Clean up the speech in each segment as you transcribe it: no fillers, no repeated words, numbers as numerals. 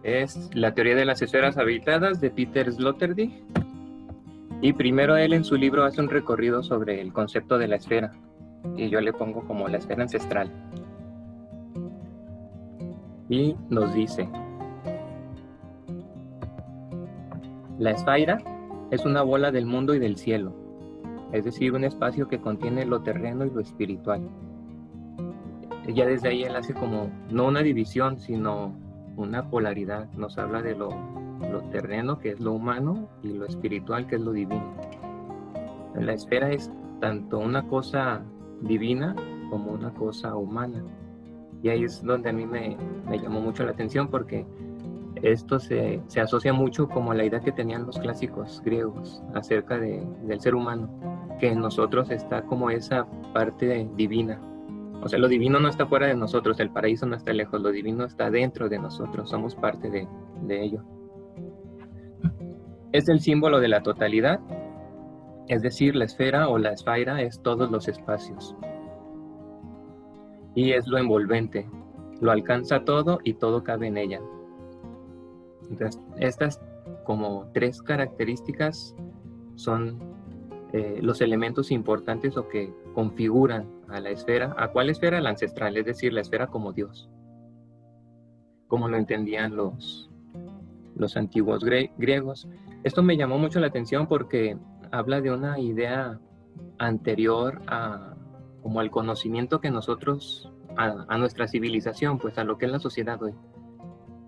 es La teoría de las esferas habitadas de Peter Sloterdijk. Y primero él en su libro hace un recorrido sobre el concepto de la esfera. Y yo le pongo como la esfera ancestral. Y nos dice: la esfera es una bola del mundo y del cielo, es decir, un espacio que contiene lo terreno y lo espiritual. Ya desde ahí él hace como, no una división, sino una polaridad. Nos habla de lo terreno, que es lo humano, y lo espiritual, que es lo divino. La esfera es tanto una cosa divina como una cosa humana. Y ahí es donde a mí me llamó mucho la atención, porque esto se asocia mucho como la idea que tenían los clásicos griegos acerca del ser humano, que en nosotros está como esa parte divina. O sea, lo divino no está fuera de nosotros, el paraíso no está lejos, lo divino está dentro de nosotros, somos parte de ello. Es el símbolo de la totalidad, es decir, la esfera o la esfera es todos los espacios. Y es lo envolvente, lo alcanza todo y todo cabe en ella. Entonces, estas como tres características son los elementos importantes o que configuran a la esfera. ¿A cuál esfera? La ancestral, es decir, la esfera como Dios, como lo entendían los antiguos griegos. Esto me llamó mucho la atención porque habla de una idea anterior como al conocimiento que nosotros, a nuestra civilización, pues a lo que es la sociedad hoy.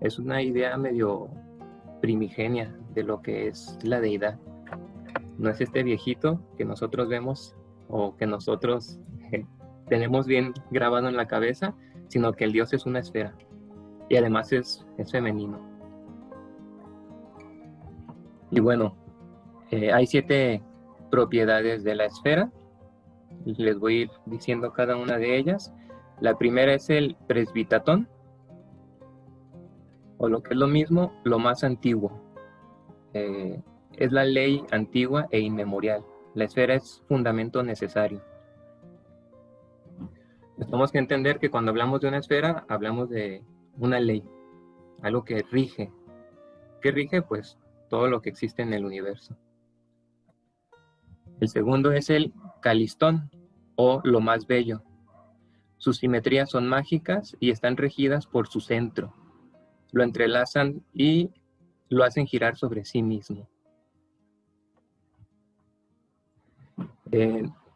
Es una idea medio primigenia de lo que es la deidad. No es este viejito que nosotros vemos o que nosotros tenemos bien grabado en la cabeza, sino que el Dios es una esfera y además es femenino. Y bueno, hay 7 propiedades de la esfera. Les voy a ir diciendo cada una de ellas. La primera es el presbitatón, o lo que es lo mismo, lo más antiguo. Es la ley antigua e inmemorial. La esfera es fundamento necesario. Tenemos que entender que cuando hablamos de una esfera, hablamos de una ley, algo que rige. ¿Qué rige? Pues todo lo que existe en el universo. El segundo es el calistón, o lo más bello. Sus simetrías son mágicas y están regidas por su centro. Lo entrelazan y lo hacen girar sobre sí mismo.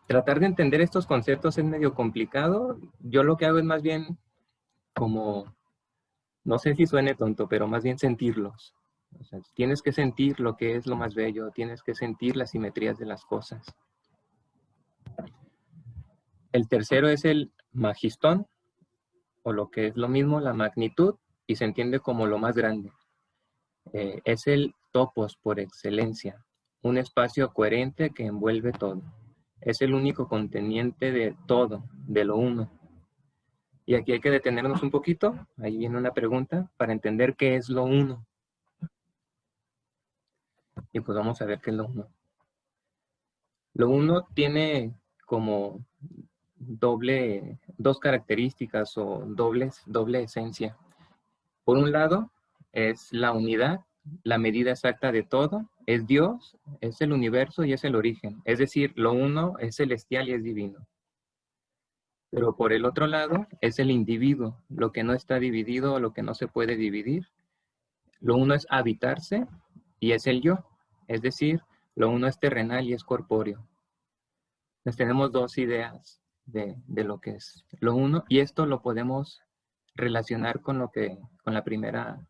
Tratar de entender estos conceptos es medio complicado. Yo lo que hago es más bien como, no sé si suene tonto, pero más bien sentirlos. O sea, tienes que sentir lo que es lo más bello, tienes que sentir las simetrías de las cosas. El tercero es el magistón, o lo que es lo mismo, la magnitud, y se entiende como lo más grande. Es el topos por excelencia, un espacio coherente que envuelve todo. Es el único conteniente de todo, de lo uno. Y aquí hay que detenernos un poquito, ahí viene una pregunta, para entender qué es lo uno. Y pues vamos a ver qué es lo uno. Lo uno tiene como dos características o doble esencia. Por un lado, es la unidad, la medida exacta de todo, es Dios, es el universo y es el origen. Es decir, lo uno es celestial y es divino. Pero por el otro lado, es el individuo, lo que no está dividido, lo que no se puede dividir. Lo uno es habitarse y es el yo. Es decir, lo uno es terrenal y es corpóreo. Entonces tenemos dos ideas de lo que es lo uno, y esto lo podemos relacionar con la primera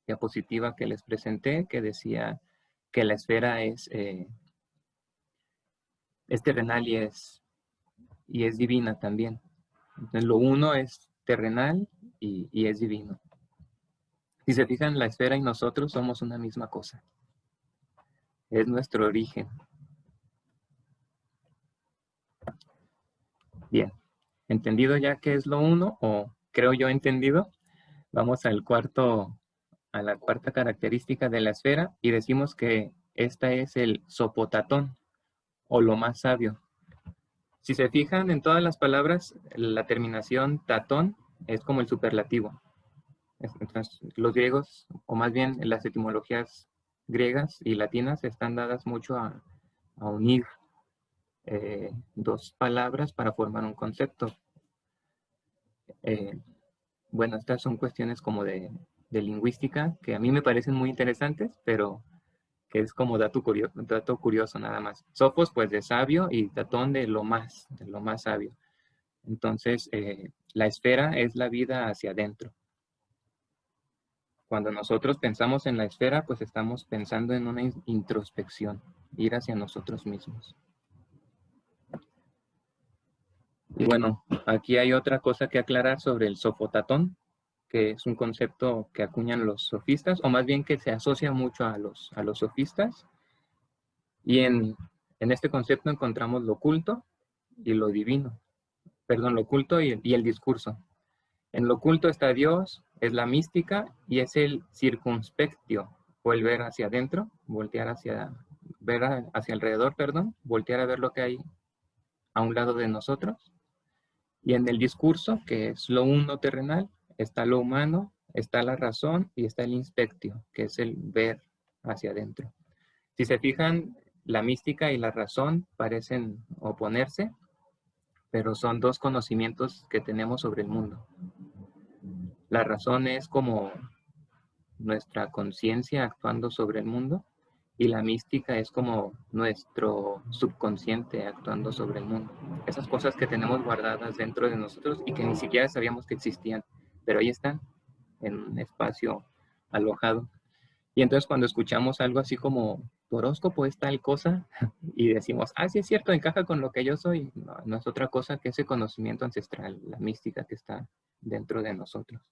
diapositiva que les presenté, que decía que la esfera es terrenal y es divina también. Entonces, lo uno es terrenal y es divino. Si se fijan, la esfera y nosotros somos una misma cosa. Es nuestro origen. Bien, ¿entendido ya qué es lo uno? O creo yo entendido. Vamos a la cuarta característica de la esfera y decimos que esta es el sopotatón, o lo más sabio. Si se fijan en todas las palabras, la terminación tatón es como el superlativo. Entonces, los griegos, o más bien las etimologías griegas y latinas, están dadas mucho a unir dos palabras para formar un concepto. Bueno, estas son cuestiones como de lingüística que a mí me parecen muy interesantes, pero que es como dato curioso nada más. Sofos, pues de sabio, y tatón de lo más sabio. Entonces, la esfera es la vida hacia adentro. Cuando nosotros pensamos en la esfera, pues estamos pensando en una introspección, ir hacia nosotros mismos. Y bueno, aquí hay otra cosa que aclarar sobre el sofotatón, que es un concepto que acuñan los sofistas, o más bien que se asocia mucho a los sofistas. Y en este concepto encontramos lo oculto y lo divino. Perdón, lo oculto y el discurso. En lo oculto está Dios, es la mística y es el circunspectio, o el ver hacia adentro, ver hacia alrededor, perdón, voltear a ver lo que hay a un lado de nosotros. Y en el discurso, que es lo uno terrenal, está lo humano, está la razón y está el inspectio, que es el ver hacia adentro. Si se fijan, la mística y la razón parecen oponerse, pero son dos conocimientos que tenemos sobre el mundo. La razón es como nuestra conciencia actuando sobre el mundo y la mística es como nuestro subconsciente actuando sobre el mundo. Esas cosas que tenemos guardadas dentro de nosotros y que ni siquiera sabíamos que existían, pero ahí están, en un espacio alojado. Y entonces cuando escuchamos algo así como tu horóscopo es tal cosa y decimos, ah, sí es cierto, encaja con lo que yo soy, no, no es otra cosa que ese conocimiento ancestral, la mística que está dentro de nosotros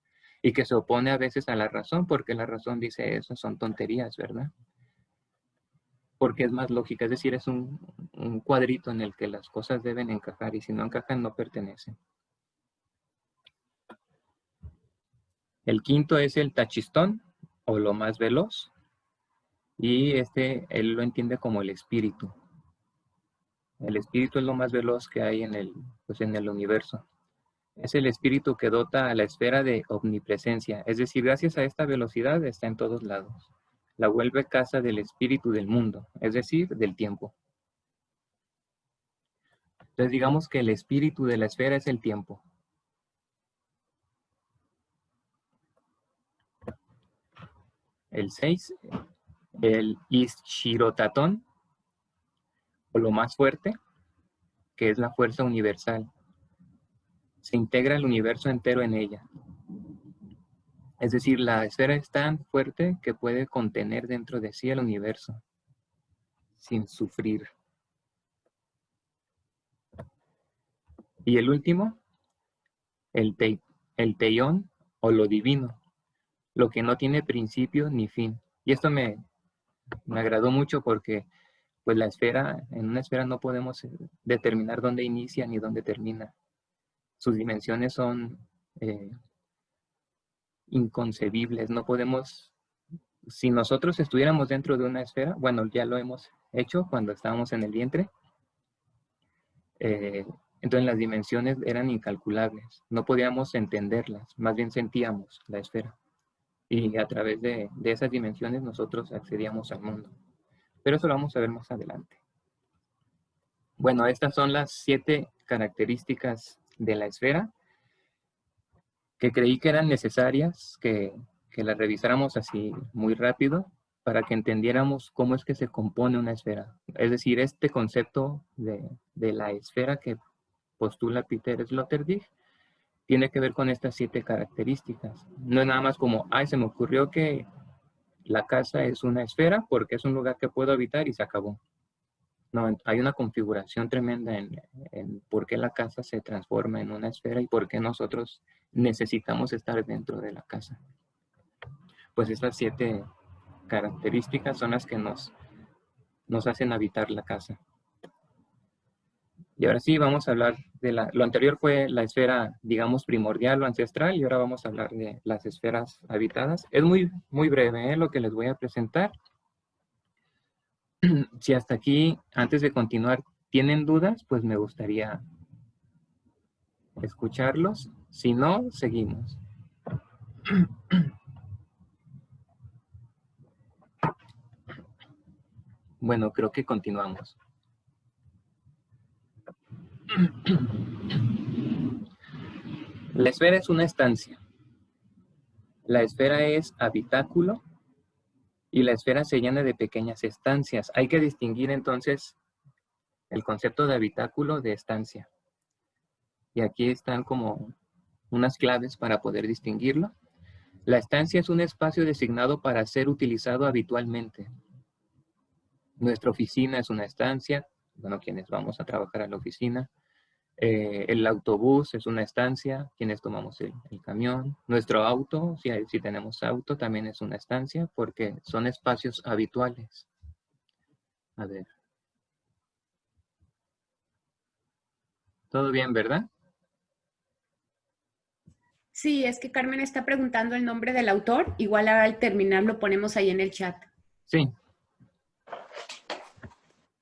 y que se opone a veces a la razón, porque la razón dice eso, son tonterías, ¿verdad? Porque es más lógica, es decir, es un cuadrito en el que las cosas deben encajar y si no encajan no pertenecen. El quinto es el tachistón o lo más veloz y él lo entiende como el espíritu. El espíritu es lo más veloz que hay en el universo. Es el espíritu que dota a la esfera de omnipresencia, es decir, gracias a esta velocidad está en todos lados. La vuelve casa del espíritu del mundo, es decir, del tiempo. Entonces digamos que el espíritu de la esfera es el tiempo. El 6, el Ishirotatón, o lo más fuerte, que es la fuerza universal. Se integra el universo entero en ella. Es decir, la esfera es tan fuerte que puede contener dentro de sí el universo, sin sufrir. Y el último, el teión, o lo divino, lo que no tiene principio ni fin. Y esto me agradó mucho porque pues en una esfera no podemos determinar dónde inicia ni dónde termina. Sus dimensiones son inconcebibles, no podemos, si nosotros estuviéramos dentro de una esfera, bueno, ya lo hemos hecho cuando estábamos en el vientre, entonces las dimensiones eran incalculables, no podíamos entenderlas, más bien sentíamos la esfera. Y a través de esas dimensiones nosotros accedíamos al mundo. Pero eso lo vamos a ver más adelante. Bueno, estas son las 7 características de la esfera que creí que eran necesarias que las revisáramos así muy rápido para que entendiéramos cómo es que se compone una esfera. Es decir, este concepto de la esfera que postula Peter Sloterdijk tiene que ver con estas 7 características. No es nada más como, ay, se me ocurrió que la casa es una esfera porque es un lugar que puedo habitar y se acabó. No, hay una configuración tremenda en por qué la casa se transforma en una esfera y por qué nosotros necesitamos estar dentro de la casa. Pues estas 7 características son las que nos hacen habitar la casa. Y ahora sí, vamos a hablar de lo anterior fue la esfera, digamos, primordial o ancestral, y ahora vamos a hablar de las esferas habitadas. Es muy, muy breve lo que les voy a presentar. Si hasta aquí, antes de continuar, tienen dudas, pues me gustaría escucharlos. Si no, seguimos. Bueno, creo que continuamos. La esfera es una estancia. La esfera es habitáculo y la esfera se llena de pequeñas estancias. Hay que distinguir entonces el concepto de habitáculo de estancia. Y aquí están como unas claves para poder distinguirlo. La estancia es un espacio designado para ser utilizado habitualmente. Nuestra oficina es una estancia, bueno, quienes vamos a trabajar a la oficina. El autobús es una estancia, quienes tomamos el camión. Nuestro auto, si tenemos auto, también es una estancia porque son espacios habituales. A ver. ¿Todo bien, verdad? Sí, es que Carmen está preguntando el nombre del autor. Igual ahora al terminar lo ponemos ahí en el chat. Sí.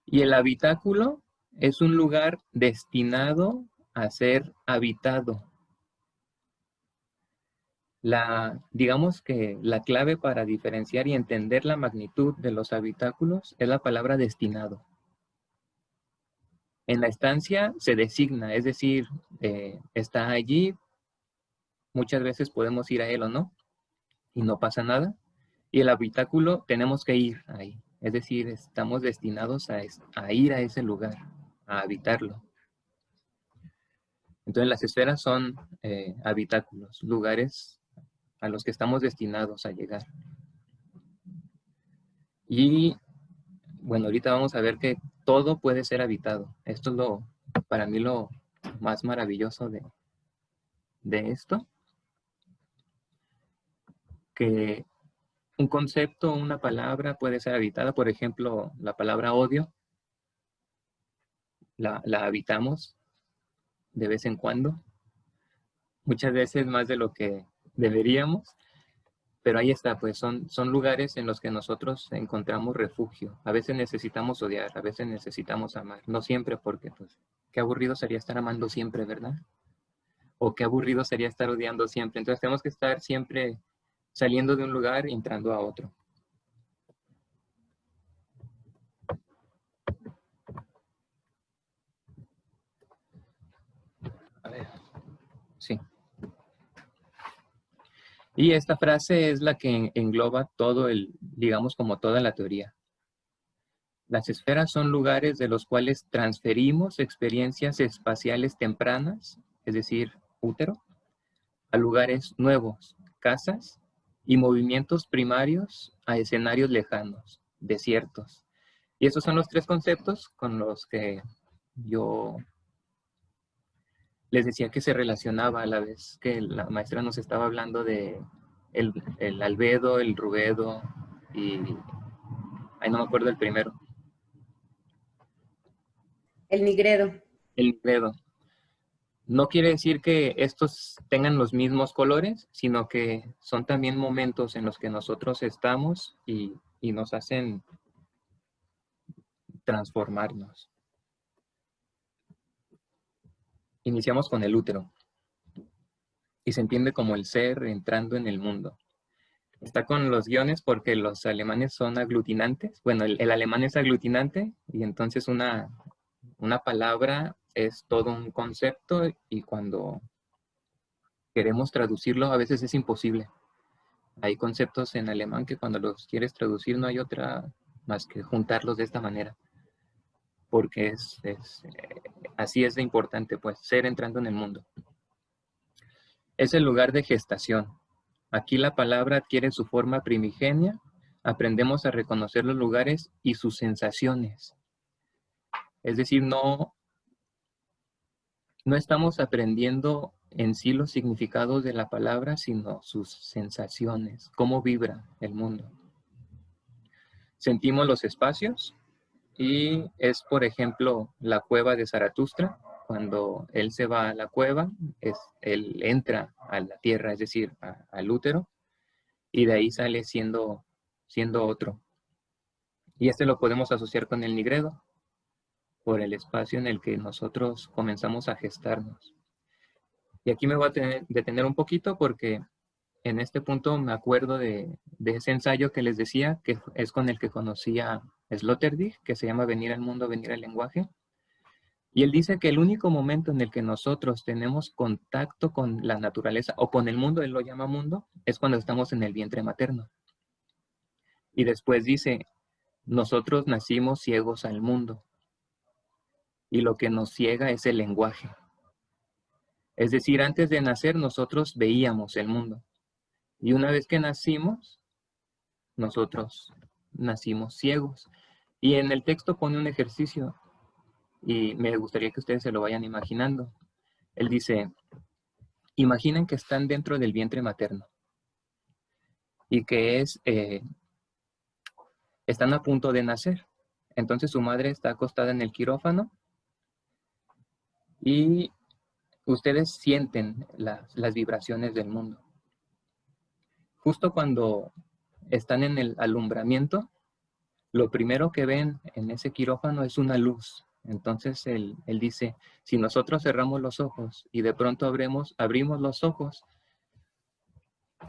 Y el habitáculo es un lugar destinado a ser habitado. Digamos que la clave para diferenciar y entender la magnitud de los habitáculos es la palabra destinado. En la estancia se designa, es decir, está allí, muchas veces podemos ir a él o no, y no pasa nada. Y el habitáculo tenemos que ir ahí, es decir, estamos destinados a ir a ese lugar, a habitarlo. Entonces las esferas son habitáculos, lugares a los que estamos destinados a llegar. Y bueno, ahorita vamos a ver que todo puede ser habitado. Esto es para mí lo más maravilloso de esto, que un concepto, una palabra puede ser habitada. Por ejemplo, la palabra odio, la habitamos de vez en cuando, muchas veces más de lo que deberíamos, pero ahí está, pues son lugares en los que nosotros encontramos refugio. A veces necesitamos odiar, a veces necesitamos amar, no siempre porque pues qué aburrido sería estar amando siempre, ¿verdad? O qué aburrido sería estar odiando siempre. Entonces tenemos que estar siempre saliendo de un lugar y entrando a otro. A ver, sí. Y esta frase es la que engloba todo digamos como toda la teoría. Las esferas son lugares de los cuales transferimos experiencias espaciales tempranas, es decir, útero, a lugares nuevos, casas, y movimientos primarios a escenarios lejanos, desiertos. Y esos son los tres conceptos con los que yo les decía que se relacionaba a la vez que la maestra nos estaba hablando de el albedo, el rubedo y... Ay, no me acuerdo el primero. El nigredo. El nigredo. No quiere decir que estos tengan los mismos colores, sino que son también momentos en los que nosotros estamos y nos hacen transformarnos. Iniciamos con el útero y se entiende como el ser entrando en el mundo. Está con los guiones porque los alemanes son aglutinantes. Bueno, el alemán es aglutinante y entonces una palabra es todo un concepto y cuando queremos traducirlo a veces es imposible. Hay conceptos en alemán que cuando los quieres traducir no hay otra más que juntarlos de esta manera. Porque así es de importante, pues, ser entrando en el mundo. Es el lugar de gestación. Aquí la palabra adquiere su forma primigenia. Aprendemos a reconocer los lugares y sus sensaciones. Es decir, no estamos aprendiendo en sí los significados de la palabra, sino sus sensaciones, cómo vibra el mundo. Sentimos los espacios y es, por ejemplo, la cueva de Zaratustra. Cuando él se va a la cueva, él entra a la tierra, es decir, al útero, y de ahí sale siendo otro. Y este lo podemos asociar con el nigredo, por el espacio en el que nosotros comenzamos a gestarnos. Y aquí me voy a detener un poquito porque en este punto me acuerdo de ese ensayo que les decía, que es con el que conocí a Sloterdijk, que se llama Venir al mundo, venir al lenguaje. Y él dice que el único momento en el que nosotros tenemos contacto con la naturaleza o con el mundo, él lo llama mundo, es cuando estamos en el vientre materno. Y después dice, nosotros nacimos ciegos al mundo y lo que nos ciega es el lenguaje. Es decir, antes de nacer nosotros veíamos el mundo y una vez que nacimos, nosotros nacimos ciegos. Y en el texto pone un ejercicio y me gustaría que ustedes se lo vayan imaginando. Él dice, imaginen que están dentro del vientre materno y que están a punto de nacer. Entonces su madre está acostada en el quirófano y ustedes sienten las vibraciones del mundo. Justo cuando están en el alumbramiento, lo primero que ven en ese quirófano es una luz. Entonces él dice, si nosotros cerramos los ojos y de pronto abrimos los ojos,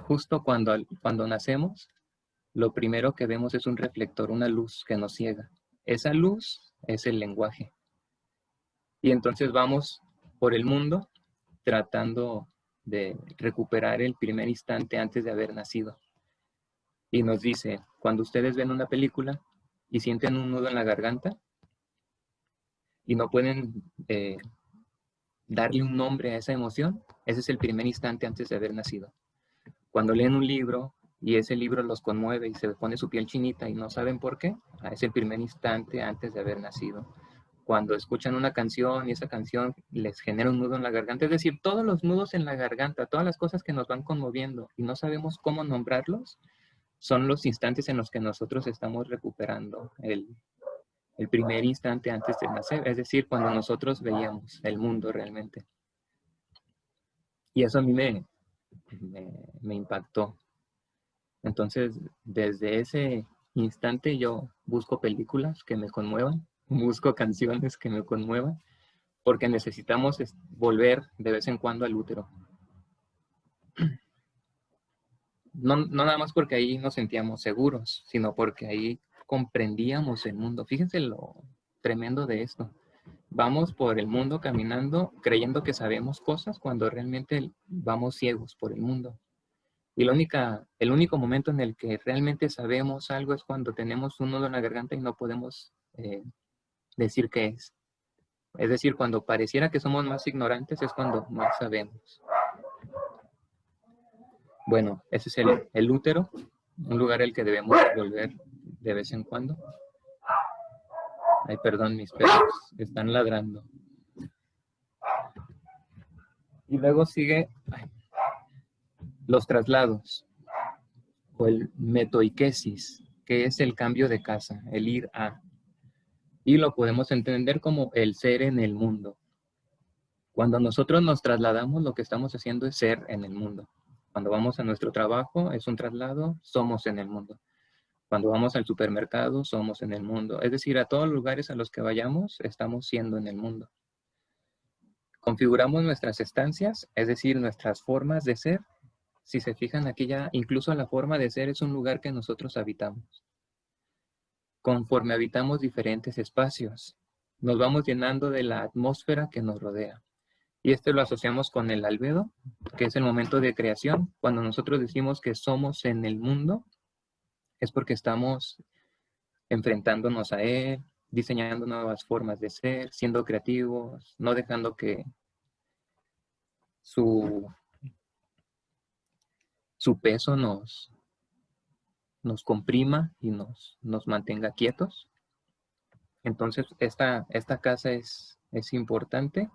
justo cuando nacemos, lo primero que vemos es un reflector, una luz que nos ciega. Esa luz es el lenguaje. Y entonces vamos por el mundo tratando de recuperar el primer instante antes de haber nacido. Y nos dice, cuando ustedes ven una película y sienten un nudo en la garganta y no pueden darle un nombre a esa emoción, ese es el primer instante antes de haber nacido. Cuando leen un libro y ese libro los conmueve y se pone su piel chinita y no saben por qué, es el primer instante antes de haber nacido. Cuando escuchan una canción y esa canción les genera un nudo en la garganta, es decir, todos los nudos en la garganta, todas las cosas que nos van conmoviendo y no sabemos cómo nombrarlos, son los instantes en los que nosotros estamos recuperando el primer instante antes de nacer, es decir, cuando nosotros veíamos el mundo realmente. Y eso a mí me impactó. Entonces, desde ese instante yo busco películas que me conmuevan, busco canciones que me conmuevan, porque necesitamos volver de vez en cuando al útero. No nada más porque ahí nos sentíamos seguros, sino porque ahí comprendíamos el mundo. Fíjense lo tremendo de esto. Vamos por el mundo caminando creyendo que sabemos cosas cuando realmente vamos ciegos por el mundo. Y el único momento en el que realmente sabemos algo es cuando tenemos un nudo en la garganta y no podemos decir qué es. Es decir, cuando pareciera que somos más ignorantes es cuando más sabemos. Bueno, ese es el útero, un lugar al que debemos volver de vez en cuando. Ay, perdón, mis perros están ladrando. Y luego sigue los traslados, o el metoiquesis, que es el cambio de casa, el ir a. Y lo podemos entender como el ser en el mundo. Cuando nosotros nos trasladamos, lo que estamos haciendo es ser en el mundo. Cuando vamos a nuestro trabajo, es un traslado, somos en el mundo. Cuando vamos al supermercado, somos en el mundo. Es decir, a todos los lugares a los que vayamos, estamos siendo en el mundo. Configuramos nuestras estancias, es decir, nuestras formas de ser. Si se fijan aquí ya, incluso la forma de ser es un lugar que nosotros habitamos. Conforme habitamos diferentes espacios, nos vamos llenando de la atmósfera que nos rodea. Y esto lo asociamos con el albedo, que es el momento de creación. Cuando nosotros decimos que somos en el mundo, es porque estamos enfrentándonos a él, diseñando nuevas formas de ser, siendo creativos, no dejando que su peso nos comprima y nos mantenga quietos. Entonces, esta casa es importante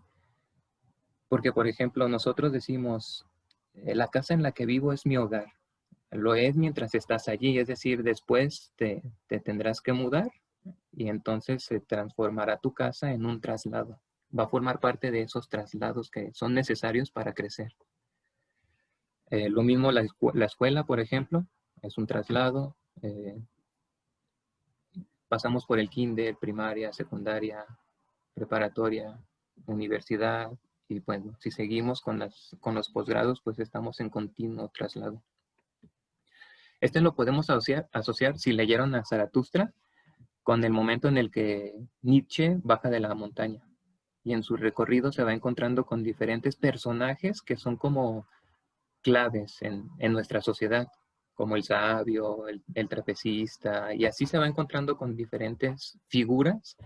porque, por ejemplo, nosotros decimos, la casa en la que vivo es mi hogar. Lo es mientras estás allí, es decir, después te tendrás que mudar y entonces se transformará tu casa en un traslado. Va a formar parte de esos traslados que son necesarios para crecer. Lo mismo la escuela, por ejemplo, es un traslado. Pasamos por el kinder, primaria, secundaria, preparatoria, universidad, y bueno, si seguimos con los posgrados, pues estamos en continuo traslado. Este lo podemos asociar si leyeron a Zaratustra con el momento en el que Nietzsche baja de la montaña y en su recorrido se va encontrando con diferentes personajes que son como claves en nuestra sociedad, como el sabio, el trapecista, y así se va encontrando con diferentes figuras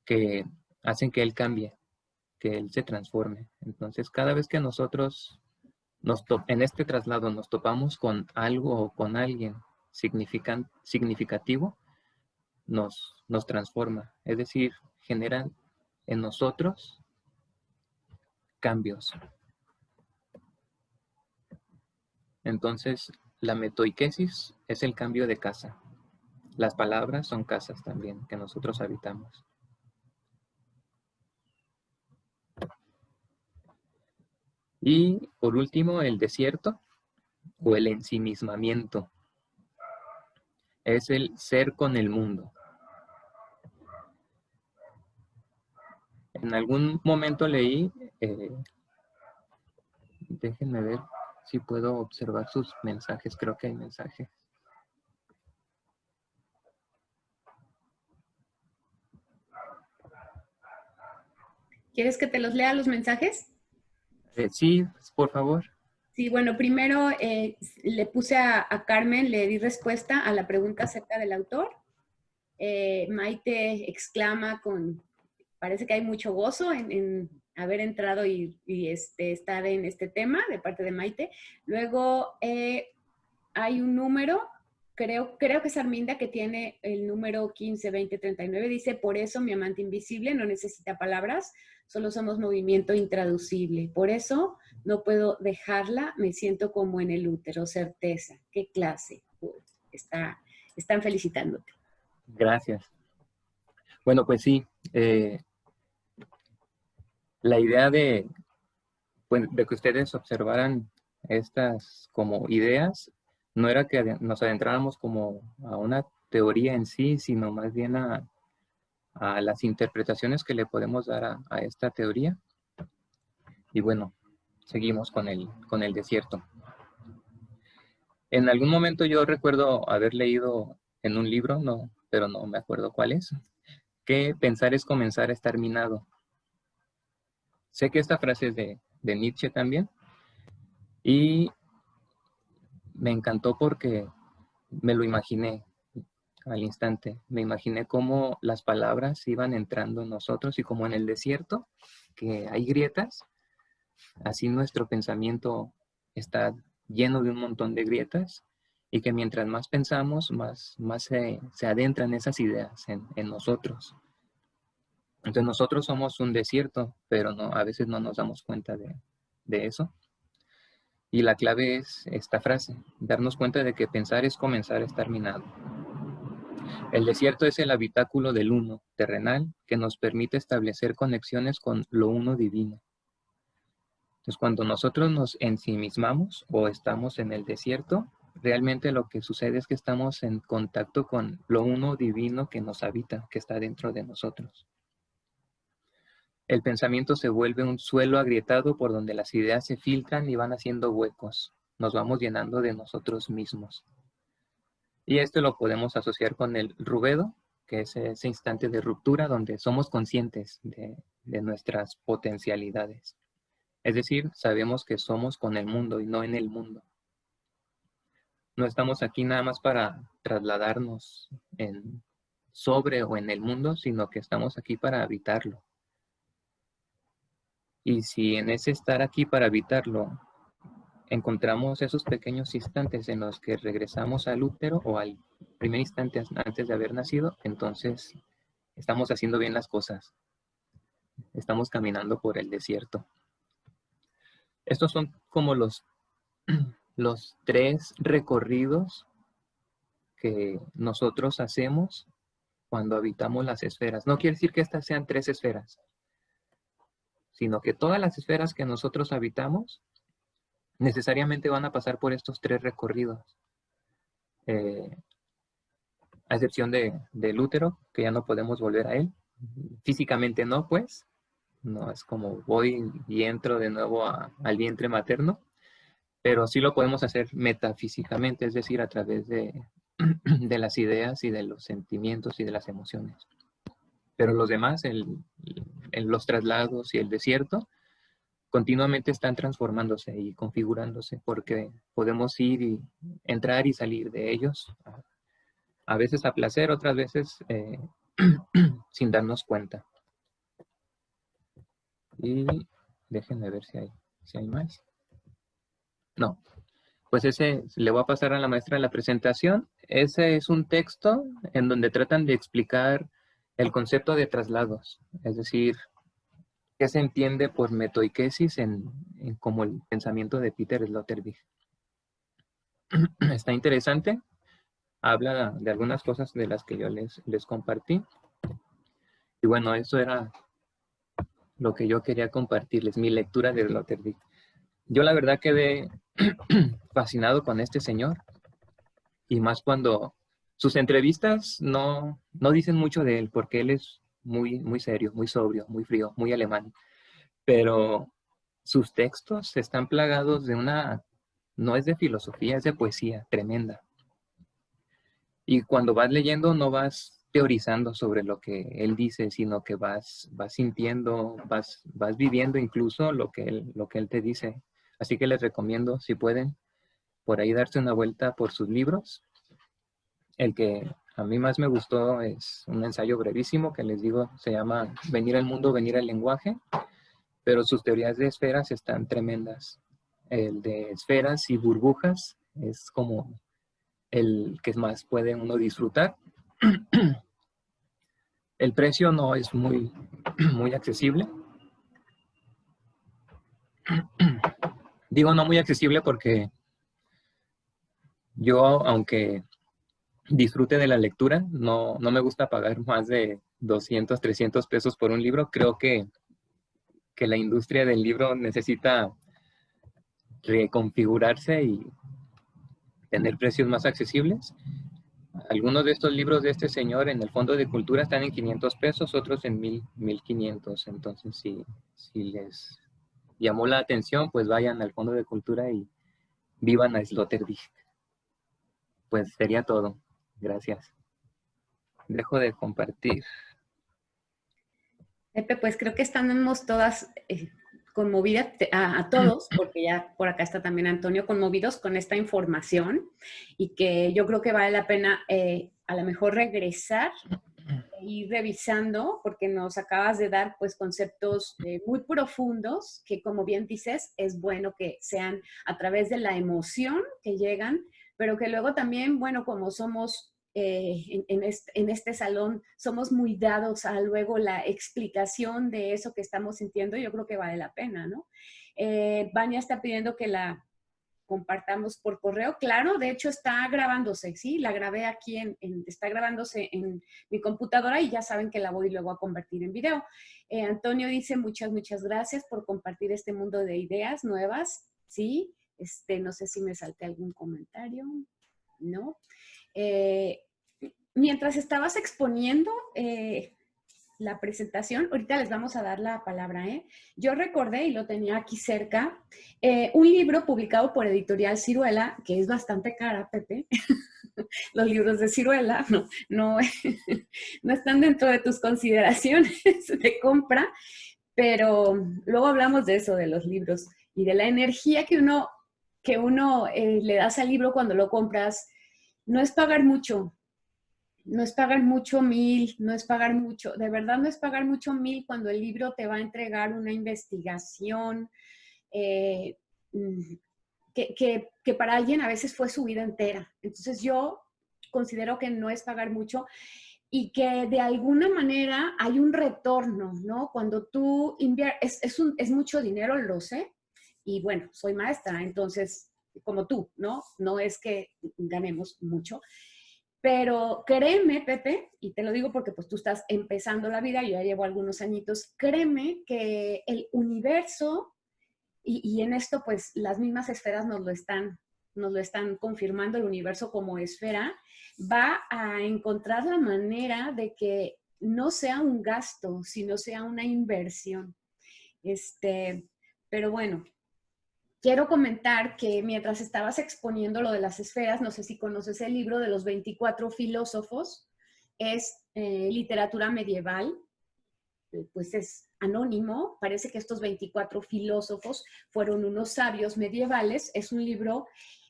que hacen que él cambie, que él se transforme. Entonces, cada vez que nosotros en este traslado nos topamos con algo o con alguien significativo, nos transforma. Es decir, generan en nosotros cambios. Entonces, la metoiquesis es el cambio de casa. Las palabras son casas también que nosotros habitamos. Y por último, el desierto o el ensimismamiento. Es el ser con el mundo. En algún momento leí, déjenme ver si puedo observar sus mensajes, creo que hay mensajes. ¿Quieres que te los lea los mensajes? Sí, por favor. Sí, bueno, primero le puse a Carmen, le di respuesta a la pregunta acerca del autor. Maite exclama parece que hay mucho gozo en haber entrado y estar en este tema de parte de Maite. Luego hay un número, creo que es Arminda, que tiene el número 152039, dice: por eso mi amante invisible no necesita palabras, solo somos movimiento intraducible. Por eso no puedo dejarla, me siento como en el útero, certeza. ¿Qué clase? Están felicitándote. Gracias. Bueno, pues sí, la idea de que ustedes observaran estas como ideas no era que nos adentráramos como a una teoría en sí, sino más bien a las interpretaciones que le podemos dar a esta teoría. Y bueno, seguimos con el desierto. En algún momento yo recuerdo haber leído en un libro, pero no me acuerdo cuál es, que pensar es comenzar a estar minado. Sé que esta frase es de Nietzsche también, y me encantó porque me lo imaginé al instante. Me imaginé cómo las palabras iban entrando en nosotros y como en el desierto, que hay grietas, así nuestro pensamiento está lleno de un montón de grietas y que mientras más pensamos, más se adentran esas ideas en nosotros. Entonces nosotros somos un desierto, pero a veces no nos damos cuenta de eso. Y la clave es esta frase: darnos cuenta de que pensar es comenzar a estar minado. El desierto es el habitáculo del uno terrenal que nos permite establecer conexiones con lo uno divino. Entonces, cuando nosotros nos ensimismamos o estamos en el desierto, realmente lo que sucede es que estamos en contacto con lo uno divino que nos habita, que está dentro de nosotros. El pensamiento se vuelve un suelo agrietado por donde las ideas se filtran y van haciendo huecos. Nos vamos llenando de nosotros mismos. Y esto lo podemos asociar con el rubedo, que es ese instante de ruptura donde somos conscientes de nuestras potencialidades. Es decir, sabemos que somos con el mundo y no en el mundo. No estamos aquí nada más para trasladarnos sobre o en el mundo, sino que estamos aquí para habitarlo. Y si en ese estar aquí para habitarlo encontramos esos pequeños instantes en los que regresamos al útero o al primer instante antes de haber nacido, entonces estamos haciendo bien las cosas. Estamos caminando por el desierto. Estos son como los 3 recorridos que nosotros hacemos cuando habitamos las esferas. No quiere decir que estas sean 3 esferas, sino que todas las esferas que nosotros habitamos necesariamente van a pasar por estos 3 recorridos. A excepción del útero, que ya no podemos volver a él. Físicamente no, pues. No es como voy y entro de nuevo al vientre materno. pero sí lo podemos hacer metafísicamente, es decir, a través de las ideas y de los sentimientos y de las emociones. Pero los demás, los traslados y el desierto, continuamente están transformándose y configurándose porque podemos ir y entrar y salir de ellos, a veces a placer, otras veces sin darnos cuenta. Y déjenme ver si hay más. No, pues ese le voy a pasar a la maestra la presentación. Ese es un texto en donde tratan de explicar el concepto de traslados, es decir, qué se entiende por metoiquesis en como el pensamiento de Peter Sloterdijk. Está interesante, habla de algunas cosas de las que yo les compartí. Y bueno, eso era lo que yo quería compartirles, mi lectura de Sloterdijk. Yo la verdad quedé fascinado con este señor, y más cuando sus entrevistas no dicen mucho de él, porque él es muy, muy serio, muy sobrio, muy frío, muy alemán. Pero sus textos están plagados de no es de filosofía, es de poesía tremenda. Y cuando vas leyendo no vas teorizando sobre lo que él dice, sino que vas sintiendo, vas viviendo incluso lo que él te dice. Así que les recomiendo, si pueden, por ahí darse una vuelta por sus libros. El que a mí más me gustó es un ensayo brevísimo que les digo, se llama Venir al mundo, venir al lenguaje, pero sus teorías de esferas están tremendas. El de esferas y burbujas es como el que más puede uno disfrutar. El precio no es muy, muy accesible. Digo no muy accesible porque yo, aunque disfrute de la lectura, no me gusta pagar más de 200, 300 pesos por un libro. Creo que la industria del libro necesita reconfigurarse y tener precios más accesibles. Algunos de estos libros de este señor en el Fondo de Cultura están en 500 pesos, otros en 1,500. Entonces, si les llamó la atención, pues vayan al Fondo de Cultura y vivan a Sloterdijk. Pues sería todo. Gracias. Dejo de compartir. Pepe, pues creo que estamos todas conmovidas, a todos, porque ya por acá está también Antonio, conmovidos con esta información y que yo creo que vale la pena a lo mejor regresar e ir revisando, porque nos acabas de dar pues conceptos muy profundos que, como bien dices, es bueno que sean a través de la emoción que llegan, pero que luego también, bueno, como somos en este salón, somos muy dados a luego la explicación de eso que estamos sintiendo, yo creo que vale la pena, ¿no? Vania está pidiendo que la compartamos por correo. Claro, de hecho está grabándose, ¿sí? La grabé aquí, está grabándose en mi computadora y ya saben que la voy luego a convertir en video. Antonio dice muchas gracias por compartir este mundo de ideas nuevas, ¿sí? No sé si me salté algún comentario, ¿no? Mientras estabas exponiendo la presentación, ahorita les vamos a dar la palabra, yo recordé, y lo tenía aquí cerca, un libro publicado por Editorial Ciruela, que es bastante cara, Pepe. Los libros de Ciruela no están dentro de tus consideraciones de compra, pero luego hablamos de eso, de los libros y de la energía que uno le das al libro cuando lo compras. No es pagar mucho, no es pagar mucho 1,000, no es pagar mucho, de verdad no es pagar mucho 1,000 cuando el libro te va a entregar una investigación que para alguien a veces fue su vida entera. Entonces yo considero que no es pagar mucho y que de alguna manera hay un retorno, ¿no? Cuando tú inviertes, es mucho dinero, lo sé, y bueno, soy maestra, entonces, como tú, ¿no? No es que ganemos mucho, pero créeme, Pepe, y te lo digo porque pues tú estás empezando la vida, yo ya llevo algunos añitos, créeme que el universo, y en esto pues las mismas esferas nos lo están confirmando, el universo como esfera, va a encontrar la manera de que no sea un gasto, sino sea una inversión. Pero bueno, quiero comentar que mientras estabas exponiendo lo de las esferas, no sé si conoces el libro de los 24 filósofos, es literatura medieval, pues es anónimo, parece que estos 24 filósofos fueron unos sabios medievales, es un libro,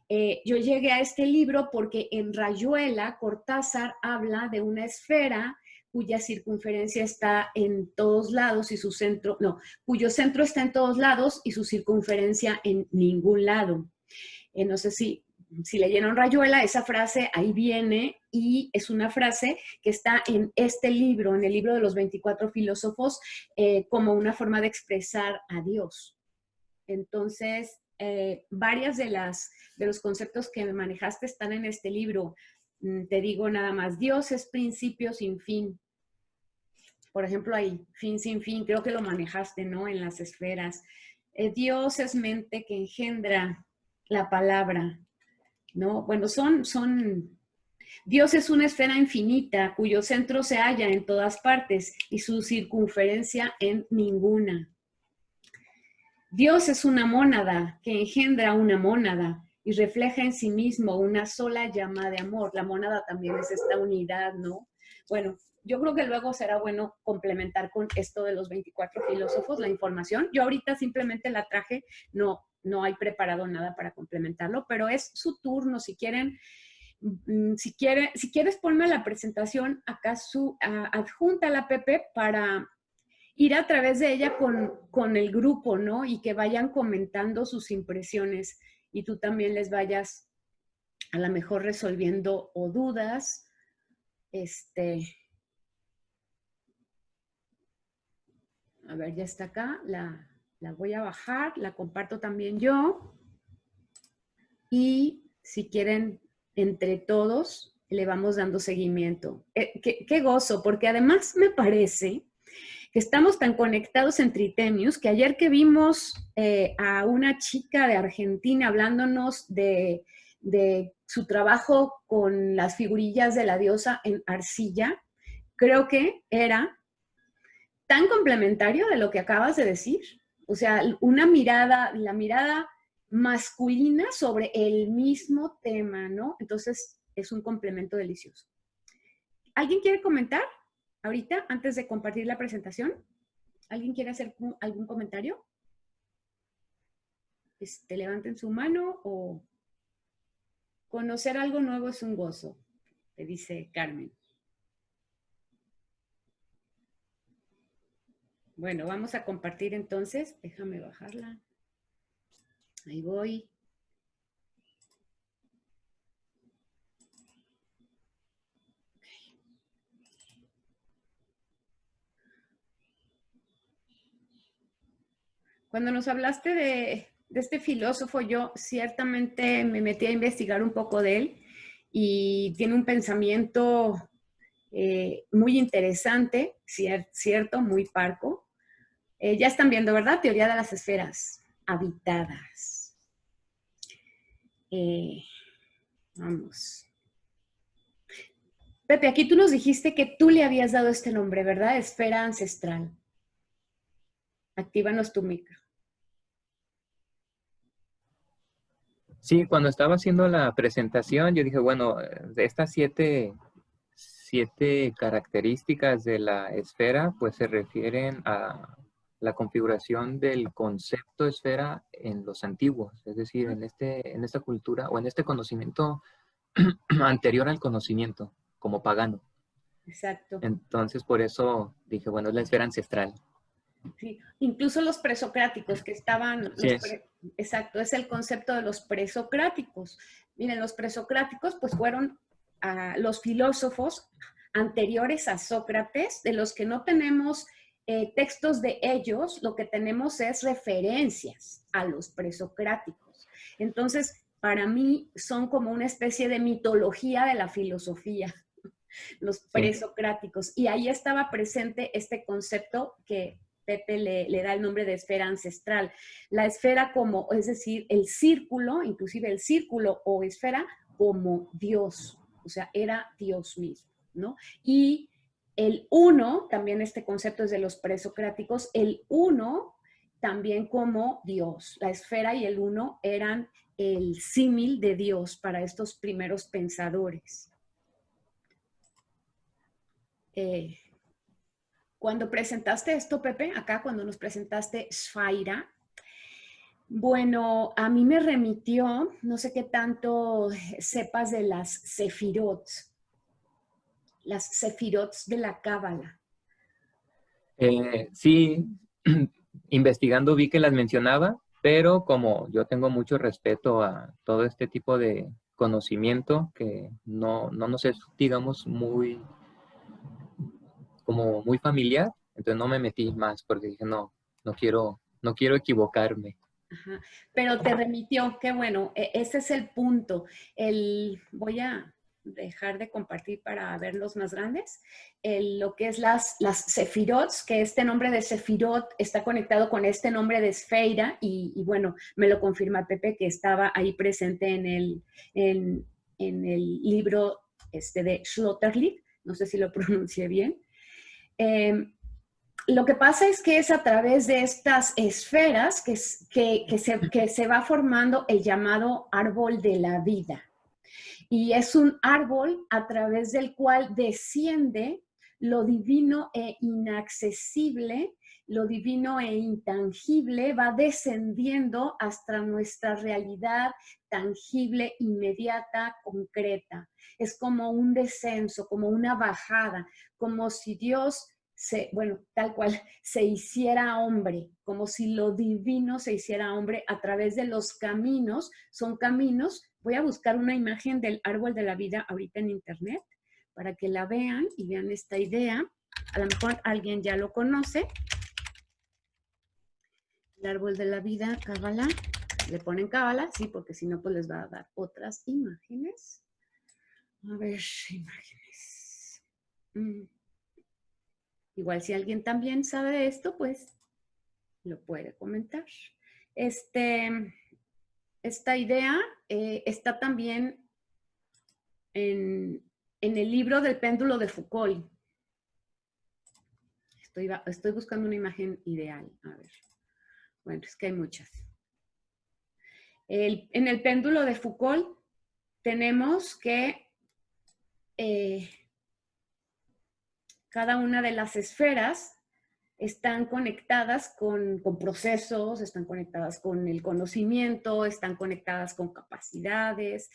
yo llegué a este libro porque en Rayuela Cortázar habla de una esfera cuya circunferencia está en todos lados y su centro, no, cuyo centro está en todos lados y su circunferencia en ningún lado. No sé si leyeron Rayuela, esa frase ahí viene y es una frase que está en este libro, en el libro de los 24 filósofos, como una forma de expresar a Dios. Entonces, varias de los conceptos que me manejaste están en este libro. Te digo nada más, Dios es principio sin fin. Por ejemplo, ahí, fin sin fin, creo que lo manejaste, ¿no? En las esferas. Dios es mente que engendra la palabra, ¿no? Bueno, Dios es una esfera infinita cuyo centro se halla en todas partes y su circunferencia en ninguna. Dios es una mónada que engendra una mónada y refleja en sí mismo una sola llama de amor. La mónada también es esta unidad, ¿no? Bueno, yo creo que luego será bueno complementar con esto de los 24 filósofos la información. Yo ahorita simplemente la traje, no hay preparado nada para complementarlo, pero es su turno. Si quieres ponme la presentación acá, adjunta la Pepe para ir a través de ella con el grupo, ¿no? Y que vayan comentando sus impresiones y tú también les vayas a lo mejor resolviendo o dudas. A ver, ya está acá, la voy a bajar, la comparto también yo. Y si quieren, entre todos, le vamos dando seguimiento. Qué gozo, porque además me parece que estamos tan conectados en Tritemius, que ayer que vimos a una chica de Argentina hablándonos de su trabajo con las figurillas de la diosa en arcilla, creo que era tan complementario de lo que acabas de decir. O sea, la mirada masculina sobre el mismo tema, ¿no? Entonces, es un complemento delicioso. ¿Alguien quiere comentar ahorita, antes de compartir la presentación? ¿Alguien quiere hacer algún comentario? Levanten su mano o conocer algo nuevo es un gozo, te dice Carmen. Bueno, vamos a compartir entonces. Déjame bajarla. Ahí voy. Cuando nos hablaste de este filósofo, yo ciertamente me metí a investigar un poco de él y tiene un pensamiento muy interesante, cierto, muy parco. Ya están viendo, ¿verdad? Teoría de las esferas habitadas. Vamos. Pepe, aquí tú nos dijiste que tú le habías dado este nombre, ¿verdad? Esfera ancestral. Actívanos tu micro. Sí, cuando estaba haciendo la presentación, yo dije, bueno, de estas siete características de la esfera, pues se refieren a la configuración del concepto esfera en los antiguos, es decir, en esta cultura o en este conocimiento anterior al conocimiento, como pagano. Exacto. Entonces, por eso dije, bueno, es la esfera ancestral. Sí, incluso los presocráticos que estaban, exacto, es el concepto de los presocráticos. Miren, los presocráticos pues fueron los filósofos anteriores a Sócrates, de los que no tenemos textos de ellos, lo que tenemos es referencias a los presocráticos. Entonces, para mí son como una especie de mitología de la filosofía, los presocráticos. Y ahí estaba presente este concepto que Pepe le da el nombre de esfera ancestral. La esfera como, es decir, el círculo, inclusive el círculo o esfera como Dios, o sea, era Dios mismo, ¿no? Y el uno, también este concepto es de los presocráticos, el uno también como Dios. La esfera y el uno eran el símil de Dios para estos primeros pensadores. Cuando presentaste esto, Pepe, acá cuando nos presentaste Sfaira, bueno, a mí me remitió, no sé qué tanto sepas de las sefirot de la Cábala. Sí, investigando vi que las mencionaba, pero como yo tengo mucho respeto a todo este tipo de conocimiento que no nos es, digamos, como muy familiar, entonces no me metí más porque dije, no quiero equivocarme. Ajá. Pero te remitió, qué bueno, ese es el punto. Voy a dejar de compartir para verlos más grandes. Lo que es las sefirot, que este nombre de sefirot está conectado con este nombre de esfeira, y bueno, me lo confirma Pepe, que estaba ahí presente en el libro de Schlotterlich, no sé si lo pronuncié bien. Lo que pasa es que es a través de estas esferas que se va formando el llamado árbol de la vida. Y es un árbol a través del cual desciende lo divino e inaccesible, lo divino e intangible, va descendiendo hasta nuestra realidad tangible, inmediata, concreta. Es como un descenso, como una bajada, como si Dios tal cual, se hiciera hombre, como si lo divino se hiciera hombre a través de los caminos. Son caminos. Voy a buscar una imagen del árbol de la vida ahorita en internet para que la vean y vean esta idea. A lo mejor alguien ya lo conoce. El árbol de la vida, Cábala. Le ponen Cábala, sí, porque si no, pues les va a dar otras imágenes. A ver, imágenes. Igual si alguien también sabe de esto, pues lo puede comentar. Esta idea está también en el libro del péndulo de Foucault. Estoy buscando una imagen ideal. A ver. Bueno, es que hay muchas. En el péndulo de Foucault tenemos que cada una de las esferas están conectadas con procesos, están conectadas con el conocimiento, están conectadas con capacidades,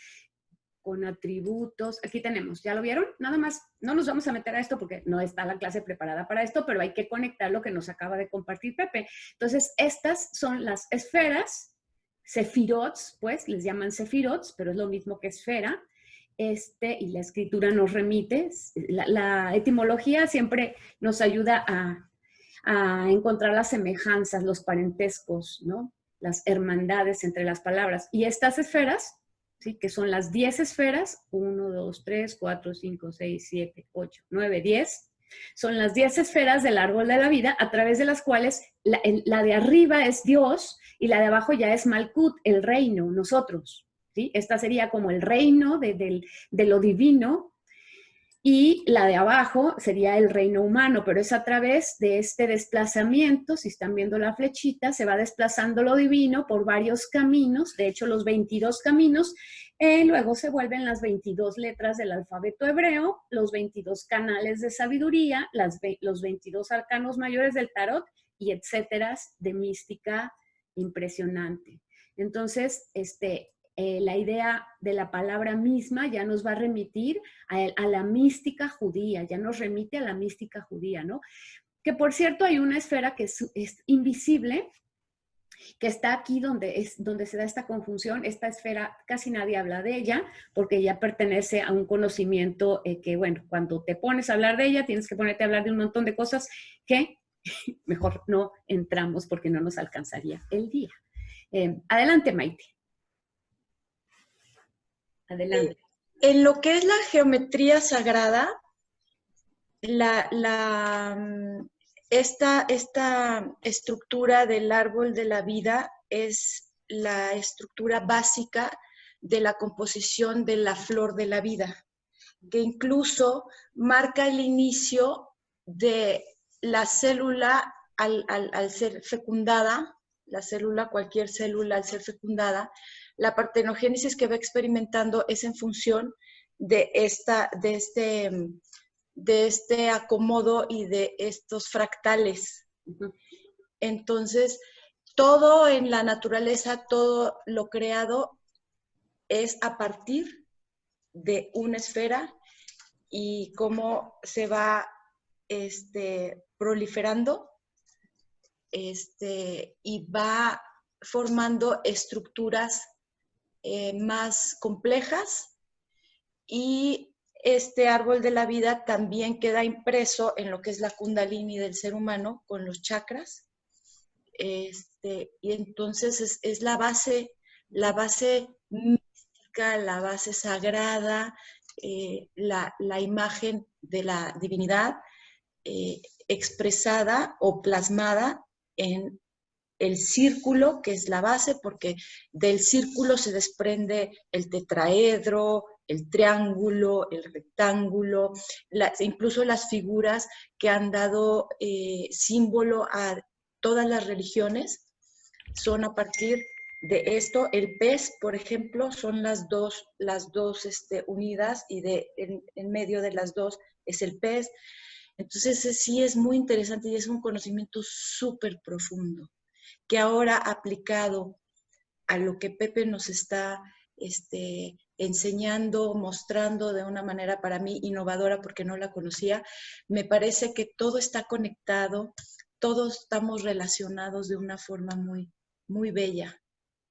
con atributos. Aquí tenemos, ¿ya lo vieron? Nada más, no nos vamos a meter a esto porque no está la clase preparada para esto, pero hay que conectar lo que nos acaba de compartir Pepe. Entonces, estas son las esferas, sefirots, pues, les llaman sefirots, pero es lo mismo que esfera. Y la escritura nos remite. La etimología siempre nos ayuda a encontrar las semejanzas, los parentescos, ¿no? Las hermandades entre las palabras. Y estas esferas, ¿sí? Que son las 10 esferas, 1, 2, 3, 4, 5, 6, 7, 8, 9, 10, son las 10 esferas del árbol de la vida, a través de las cuales la de arriba es Dios y la de abajo ya es Malkut, el reino, nosotros. ¿Sí? Esta sería como el reino de lo divino, y la de abajo sería el reino humano, pero es a través de este desplazamiento. Si están viendo la flechita, se va desplazando lo divino por varios caminos. De hecho, los 22 caminos, luego se vuelven las 22 letras del alfabeto hebreo, los 22 canales de sabiduría, los 22 arcanos mayores del tarot, y etcétera, de mística impresionante. Entonces, la idea de la palabra misma ya nos va a remitir a la mística judía, ya nos remite a la mística judía, ¿no? Que por cierto hay una esfera que es invisible, que está aquí donde se da esta confusión. Esta esfera casi nadie habla de ella, porque ya pertenece a un conocimiento que, bueno, cuando te pones a hablar de ella, tienes que ponerte a hablar de un montón de cosas que mejor no entramos porque no nos alcanzaría el día. Adelante, Maite. Adelante. En lo que es la geometría sagrada, esta estructura del árbol de la vida es la estructura básica de la composición de la flor de la vida, que incluso marca el inicio de la célula al ser fecundada la célula, cualquier célula al ser fecundada, la partenogénesis que va experimentando es en función de este acomodo y de estos fractales. Entonces, todo en la naturaleza, todo lo creado es a partir de una esfera y cómo se va proliferando y va formando estructuras más complejas, y este árbol de la vida también queda impreso en lo que es la kundalini del ser humano con los chakras, y entonces es la base mística, la base sagrada, la imagen de la divinidad expresada o plasmada en el círculo, que es la base, porque del círculo se desprende el tetraedro, el triángulo, el rectángulo, incluso las figuras que han dado símbolo a todas las religiones son a partir de esto. El pez, por ejemplo, son las dos unidas, y en medio de las dos es el pez. Entonces sí es muy interesante y es un conocimiento súper profundo, que ahora aplicado a lo que Pepe nos está enseñando, mostrando de una manera para mí innovadora porque no la conocía, me parece que todo está conectado, todos estamos relacionados de una forma muy, muy bella.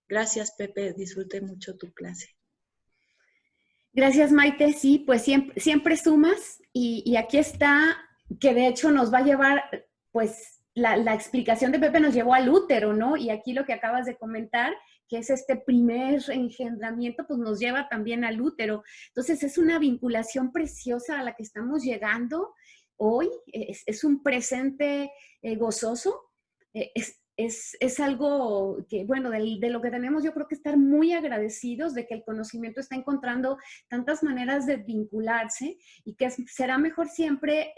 Gracias, Pepe, disfruté mucho tu clase. Gracias, Maite. Sí, pues siempre sumas, y aquí está, que de hecho nos va a llevar, pues la explicación de Pepe nos llevó al útero, ¿no? Y aquí lo que acabas de comentar, que es este primer engendramiento, pues nos lleva también al útero. Entonces es una vinculación preciosa a la que estamos llegando hoy, es un presente gozoso, es algo que, bueno, de lo que tenemos yo creo que estar muy agradecidos de que el conocimiento está encontrando tantas maneras de vincularse, y que será mejor siempre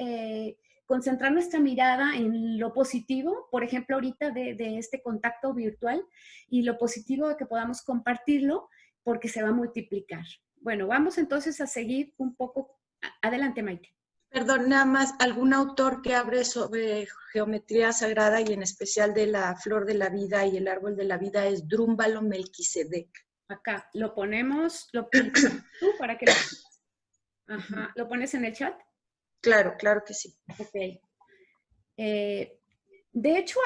concentrar nuestra mirada en lo positivo, por ejemplo, ahorita de este contacto virtual, y lo positivo de que podamos compartirlo porque se va a multiplicar. Bueno, vamos entonces a seguir un poco. Adelante, Maite. Perdón, nada más, ¿algún autor que hable sobre geometría sagrada y en especial de la flor de la vida y el árbol de la vida? Es Drúmbalo Melquisedec. Acá, lo ponemos, lo pones tú para que lo pongas. Ajá, ¿lo pones en el chat? Claro, claro que sí. Ok. De hecho,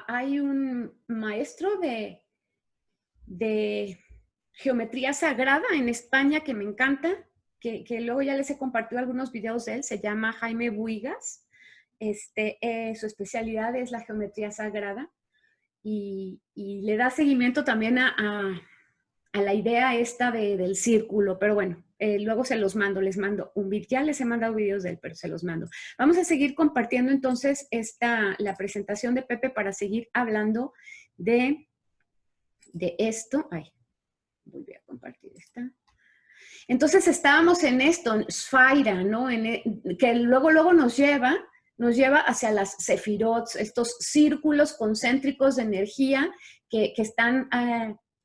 hay un maestro de geometría sagrada en España que me encanta, que luego ya les he compartido algunos videos de él. Se llama Jaime Buigas. Su especialidad es la geometría sagrada, y le da seguimiento también a la idea esta del círculo, pero bueno, luego se los mando, les mando un video, ya les he mandado videos de él, pero se los mando. Vamos a seguir compartiendo entonces la presentación de Pepe para seguir hablando de esto. Ay, volví a compartir esta. Entonces estábamos en esto, Sfaira, ¿no? Que luego nos lleva hacia las sefirot, estos círculos concéntricos de energía que están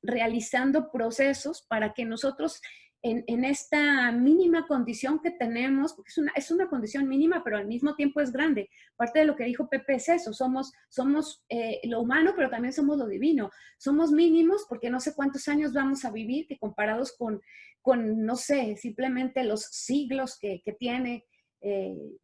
realizando procesos para que nosotros en esta mínima condición que tenemos, porque es una condición mínima, pero al mismo tiempo es grande. Parte de lo que dijo Pepe es eso, somos lo humano, pero también somos lo divino. Somos mínimos porque no sé cuántos años vamos a vivir, que comparados con no sé, simplemente los siglos que tiene,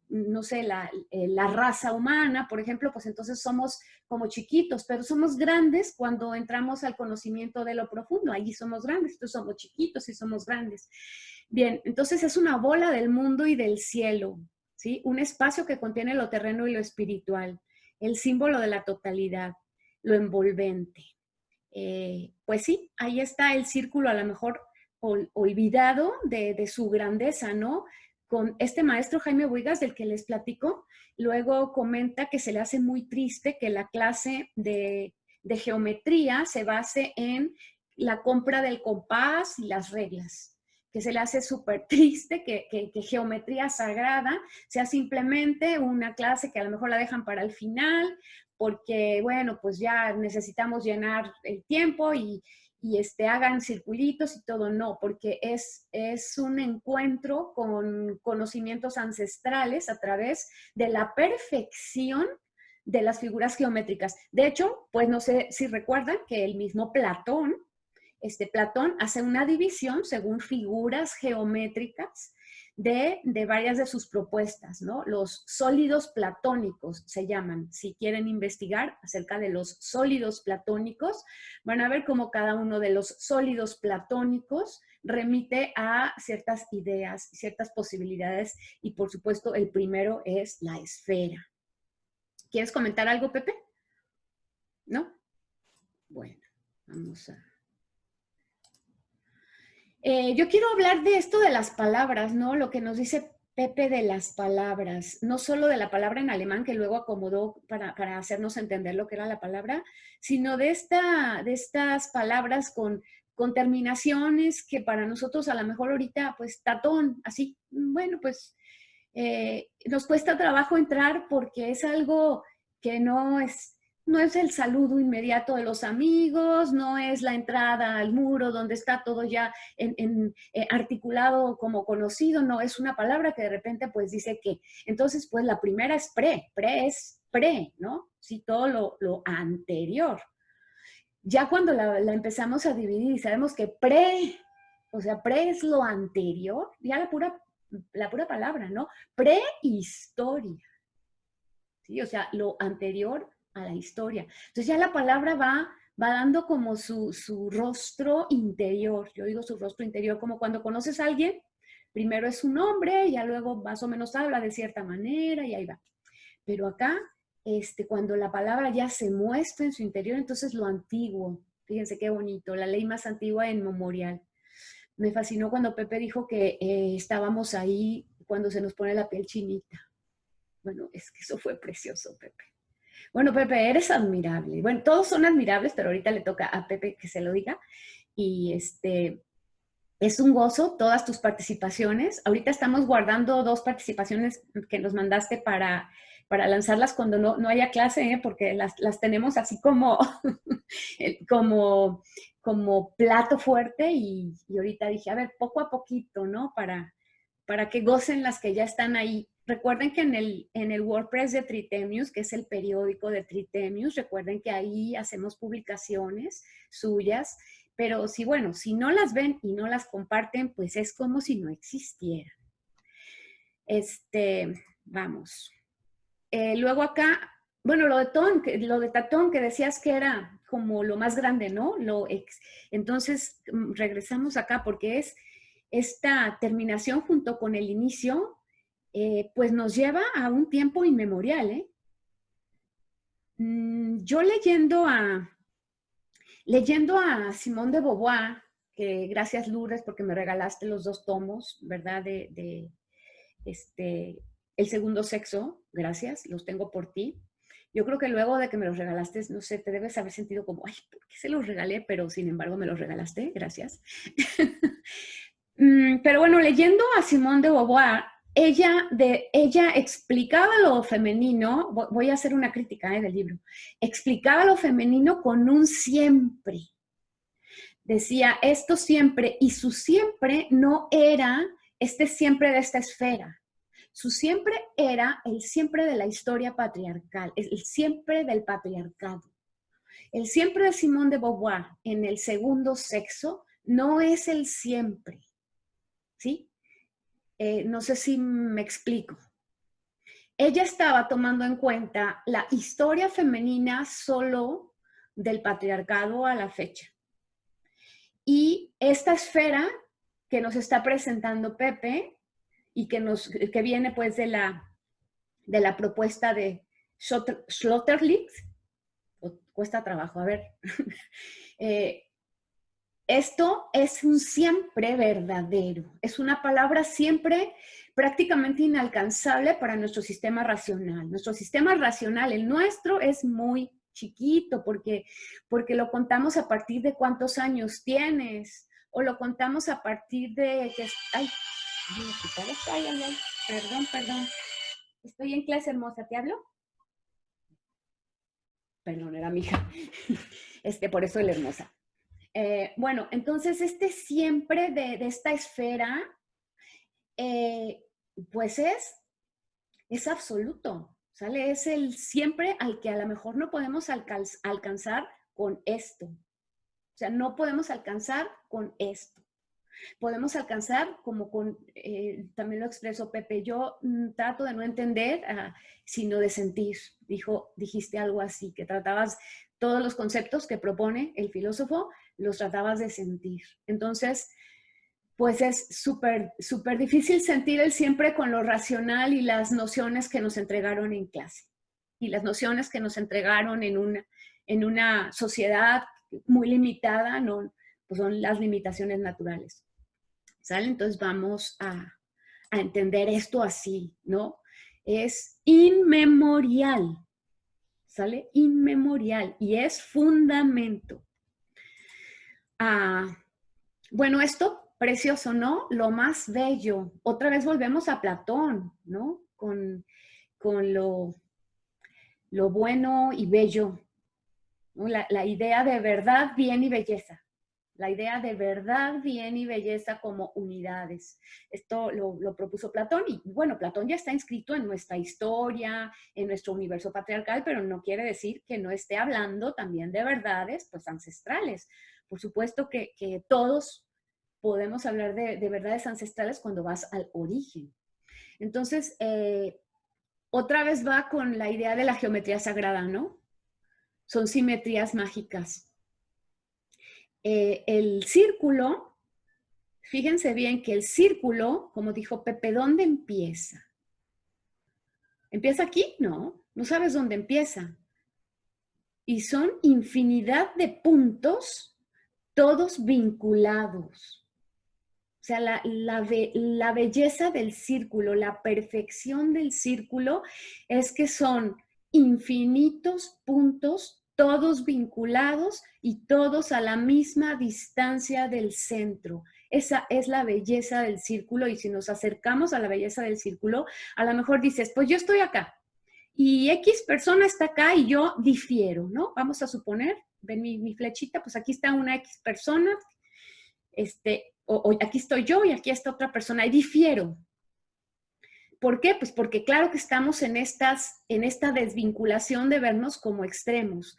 no sé, la raza humana, por ejemplo, pues entonces somos como chiquitos, pero somos grandes cuando entramos al conocimiento de lo profundo. Allí somos grandes, entonces somos chiquitos y somos grandes. Bien, entonces es una bola del mundo y del cielo, ¿sí? Un espacio que contiene lo terreno y lo espiritual, el símbolo de la totalidad, lo envolvente. Pues sí, ahí está el círculo, a lo mejor olvidado de su grandeza, ¿no? Con este maestro Jaime Buigas, del que les platico, luego comenta que se le hace muy triste que la clase de geometría se base en la compra del compás y las reglas, que se le hace súper triste que geometría sagrada sea simplemente una clase que a lo mejor la dejan para el final, porque, bueno, pues ya necesitamos llenar el tiempo y hagan circulitos y todo. No, porque es un encuentro con conocimientos ancestrales a través de la perfección de las figuras geométricas. De hecho, pues no sé si recuerdan que el mismo Platón, Platón hace una división según figuras geométricas de varias de sus propuestas, ¿no? Los sólidos platónicos se llaman. Si quieren investigar acerca de los sólidos platónicos, van a ver cómo cada uno de los sólidos platónicos remite a ciertas ideas, ciertas posibilidades, y por supuesto el primero es la esfera. ¿Quieres comentar algo, Pepe? ¿No? Bueno, vamos a... yo quiero hablar de esto de las palabras, ¿no? Lo que nos dice Pepe de las palabras, no solo de la palabra en alemán que luego acomodó para hacernos entender lo que era la palabra, sino de estas palabras con terminaciones que para nosotros a lo mejor ahorita, pues, tatón, así, bueno, pues, nos cuesta trabajo entrar porque es algo que no es el saludo inmediato de los amigos, no es la entrada al muro donde está todo ya articulado como conocido, no, es una palabra que de repente pues dice que. Entonces pues la primera es pre es pre, ¿no? Sí, todo lo anterior. Ya cuando la empezamos a dividir y sabemos que pre es lo anterior, ya la pura palabra, ¿no? Prehistoria. ¿Sí? O sea, lo anterior a la historia. Entonces ya la palabra va dando como su rostro interior. Yo digo su rostro interior, como cuando conoces a alguien, primero es su nombre, ya luego más o menos habla de cierta manera y ahí va. Pero acá, cuando la palabra ya se muestra en su interior, entonces lo antiguo. Fíjense qué bonito, la ley más antigua inmemorial. Me fascinó cuando Pepe dijo que estábamos ahí cuando se nos pone la piel chinita. Bueno, es que eso fue precioso, Pepe. Bueno, Pepe, eres admirable. Bueno, todos son admirables, pero ahorita le toca a Pepe que se lo diga. Y es un gozo todas tus participaciones. Ahorita estamos guardando 2 participaciones que nos mandaste para lanzarlas cuando no haya clase, porque las tenemos así como, como plato fuerte y ahorita dije, a ver, poco a poquito, ¿no? Para que gocen las que ya están ahí. Recuerden que en el WordPress de Tritemius, que es el periódico de Tritemius, recuerden que ahí hacemos publicaciones suyas, pero si no las ven y no las comparten, pues es como si no existieran. Vamos. Luego acá, bueno, lo de Tatón, que decías que era como lo más grande, ¿no? Entonces, regresamos acá porque es esta terminación junto con el inicio, pues nos lleva a un tiempo inmemorial, ¿eh? Yo leyendo a Simone de Beauvoir, que gracias Lourdes porque me regalaste los 2 tomos, ¿verdad? El segundo sexo, gracias, los tengo por ti. Yo creo que luego de que me los regalaste, no sé, te debes haber sentido como, ay, ¿por qué se los regalé? Pero sin embargo me los regalaste, gracias. Pero bueno, leyendo a Simone de Beauvoir, ella explicaba lo femenino, voy a hacer una crítica del libro, explicaba lo femenino con un siempre. Decía esto siempre, y su siempre no era siempre de esta esfera. Su siempre era el siempre de la historia patriarcal, el siempre del patriarcado. El siempre de Simone de Beauvoir en el segundo sexo no es el siempre, ¿sí? No sé si me explico. Ella estaba tomando en cuenta la historia femenina solo del patriarcado a la fecha. Y esta esfera que nos está presentando Pepe y que viene pues de la propuesta de Sloterdijk, cuesta trabajo, a ver. Esto es un siempre verdadero, es una palabra siempre prácticamente inalcanzable para nuestro sistema racional. Nuestro sistema racional, el nuestro, es muy chiquito porque lo contamos a partir de cuántos años tienes o lo contamos a partir de que... Ay, voy a quitar esto. Ay, ay, ay. Perdón. Estoy en clase, hermosa, ¿te hablo? Perdón, era mi hija. Por eso es la hermosa. Bueno, entonces siempre de esta esfera, pues es absoluto, ¿sale? Es el siempre al que a lo mejor no podemos alcanzar con esto. O sea, no podemos alcanzar con esto. Podemos alcanzar como con, también lo expresó Pepe, yo trato de no entender, sino de sentir. Dijiste algo así, que tratabas todos los conceptos que propone el filósofo, los tratabas de sentir. Entonces, pues es súper difícil sentir el siempre con lo racional y las nociones que nos entregaron en clase. Y las nociones que nos entregaron en una sociedad muy limitada, no, pues son las limitaciones naturales. ¿Sale? Entonces vamos a entender esto así, ¿no? Es inmemorial, ¿sale? Inmemorial y es fundamento. Bueno, esto precioso, ¿no? Lo más bello. Otra vez volvemos a Platón, ¿no? Con lo bueno y bello, ¿no? La idea de verdad, bien y belleza. La idea de verdad, bien y belleza como unidades. Esto lo propuso Platón y bueno, Platón ya está inscrito en nuestra historia, en nuestro universo patriarcal, pero no quiere decir que no esté hablando también de verdades pues ancestrales. Por supuesto que todos podemos hablar de verdades ancestrales cuando vas al origen. Entonces, otra vez va con la idea de la geometría sagrada, ¿no? Son simetrías mágicas. El círculo, fíjense bien que el círculo, como dijo Pepe, ¿dónde empieza? ¿Empieza aquí? No, no sabes dónde empieza. Y son infinidad de puntos, todos vinculados. O sea, la belleza del círculo, la perfección del círculo es que son infinitos puntos, todos vinculados y todos a la misma distancia del centro. Esa es la belleza del círculo y si nos acercamos a la belleza del círculo, a lo mejor dices, pues yo estoy acá y X persona está acá y yo difiero, ¿no? Vamos a suponer, ven mi flechita, pues aquí está una X persona, o aquí estoy yo y aquí está otra persona y difiero. ¿Por qué? Pues porque claro que estamos en esta desvinculación de vernos como extremos,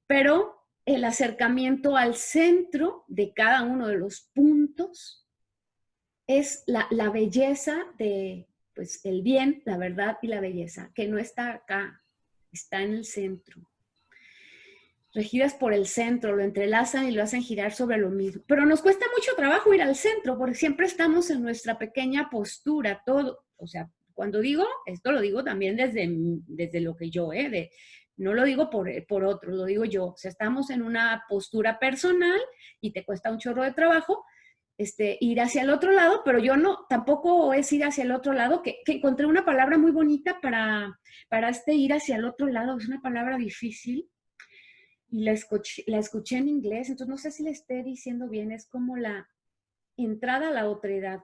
pero el acercamiento al centro de cada uno de los puntos es la belleza de, pues, el bien, la verdad y la belleza, que no está acá, está en el centro. Regidas por el centro, lo entrelazan y lo hacen girar sobre lo mismo. Pero nos cuesta mucho trabajo ir al centro, porque siempre estamos en nuestra pequeña postura, todo. O sea, cuando digo, esto lo digo también desde lo que yo, no lo digo por otros, lo digo yo. O sea, estamos en una postura personal y te cuesta un chorro de trabajo ir hacia el otro lado, pero yo no, tampoco es ir hacia el otro lado, que encontré una palabra muy bonita para ir hacia el otro lado, es una palabra difícil. Y la escuché en inglés, entonces no sé si le esté diciendo bien, es como la entrada a la otredad,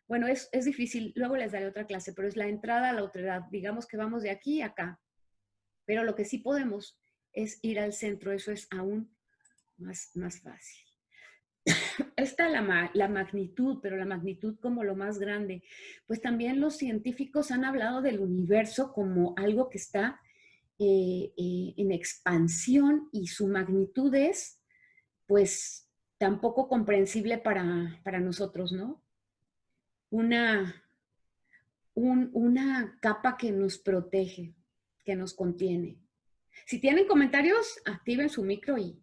bueno, es difícil, luego les daré otra clase, pero es la entrada a la otredad, digamos que vamos de aquí a acá, pero lo que sí podemos es ir al centro, eso es aún más fácil. Está la magnitud, pero la magnitud como lo más grande, pues también los científicos han hablado del universo como algo que está en expansión y su magnitud es, pues, tampoco comprensible para nosotros, ¿no? Una capa que nos protege, que nos contiene. Si tienen comentarios, activen su micro y,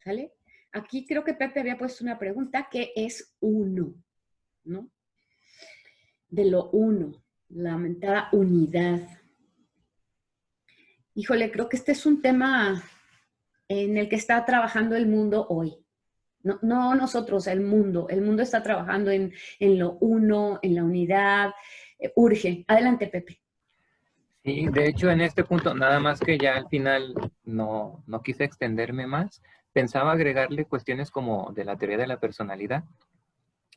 ¿sale? Aquí creo que Pepe había puesto una pregunta, ¿qué es uno? ¿No? De lo uno, la aumentada unidad. Híjole, creo que este es un tema en el que está trabajando el mundo hoy. No nosotros, el mundo. El mundo está trabajando en lo uno, en la unidad. Urge. Adelante, Pepe. Sí, de hecho en este punto, nada más que ya al final no quise extenderme más, pensaba agregarle cuestiones como de la teoría de la personalidad,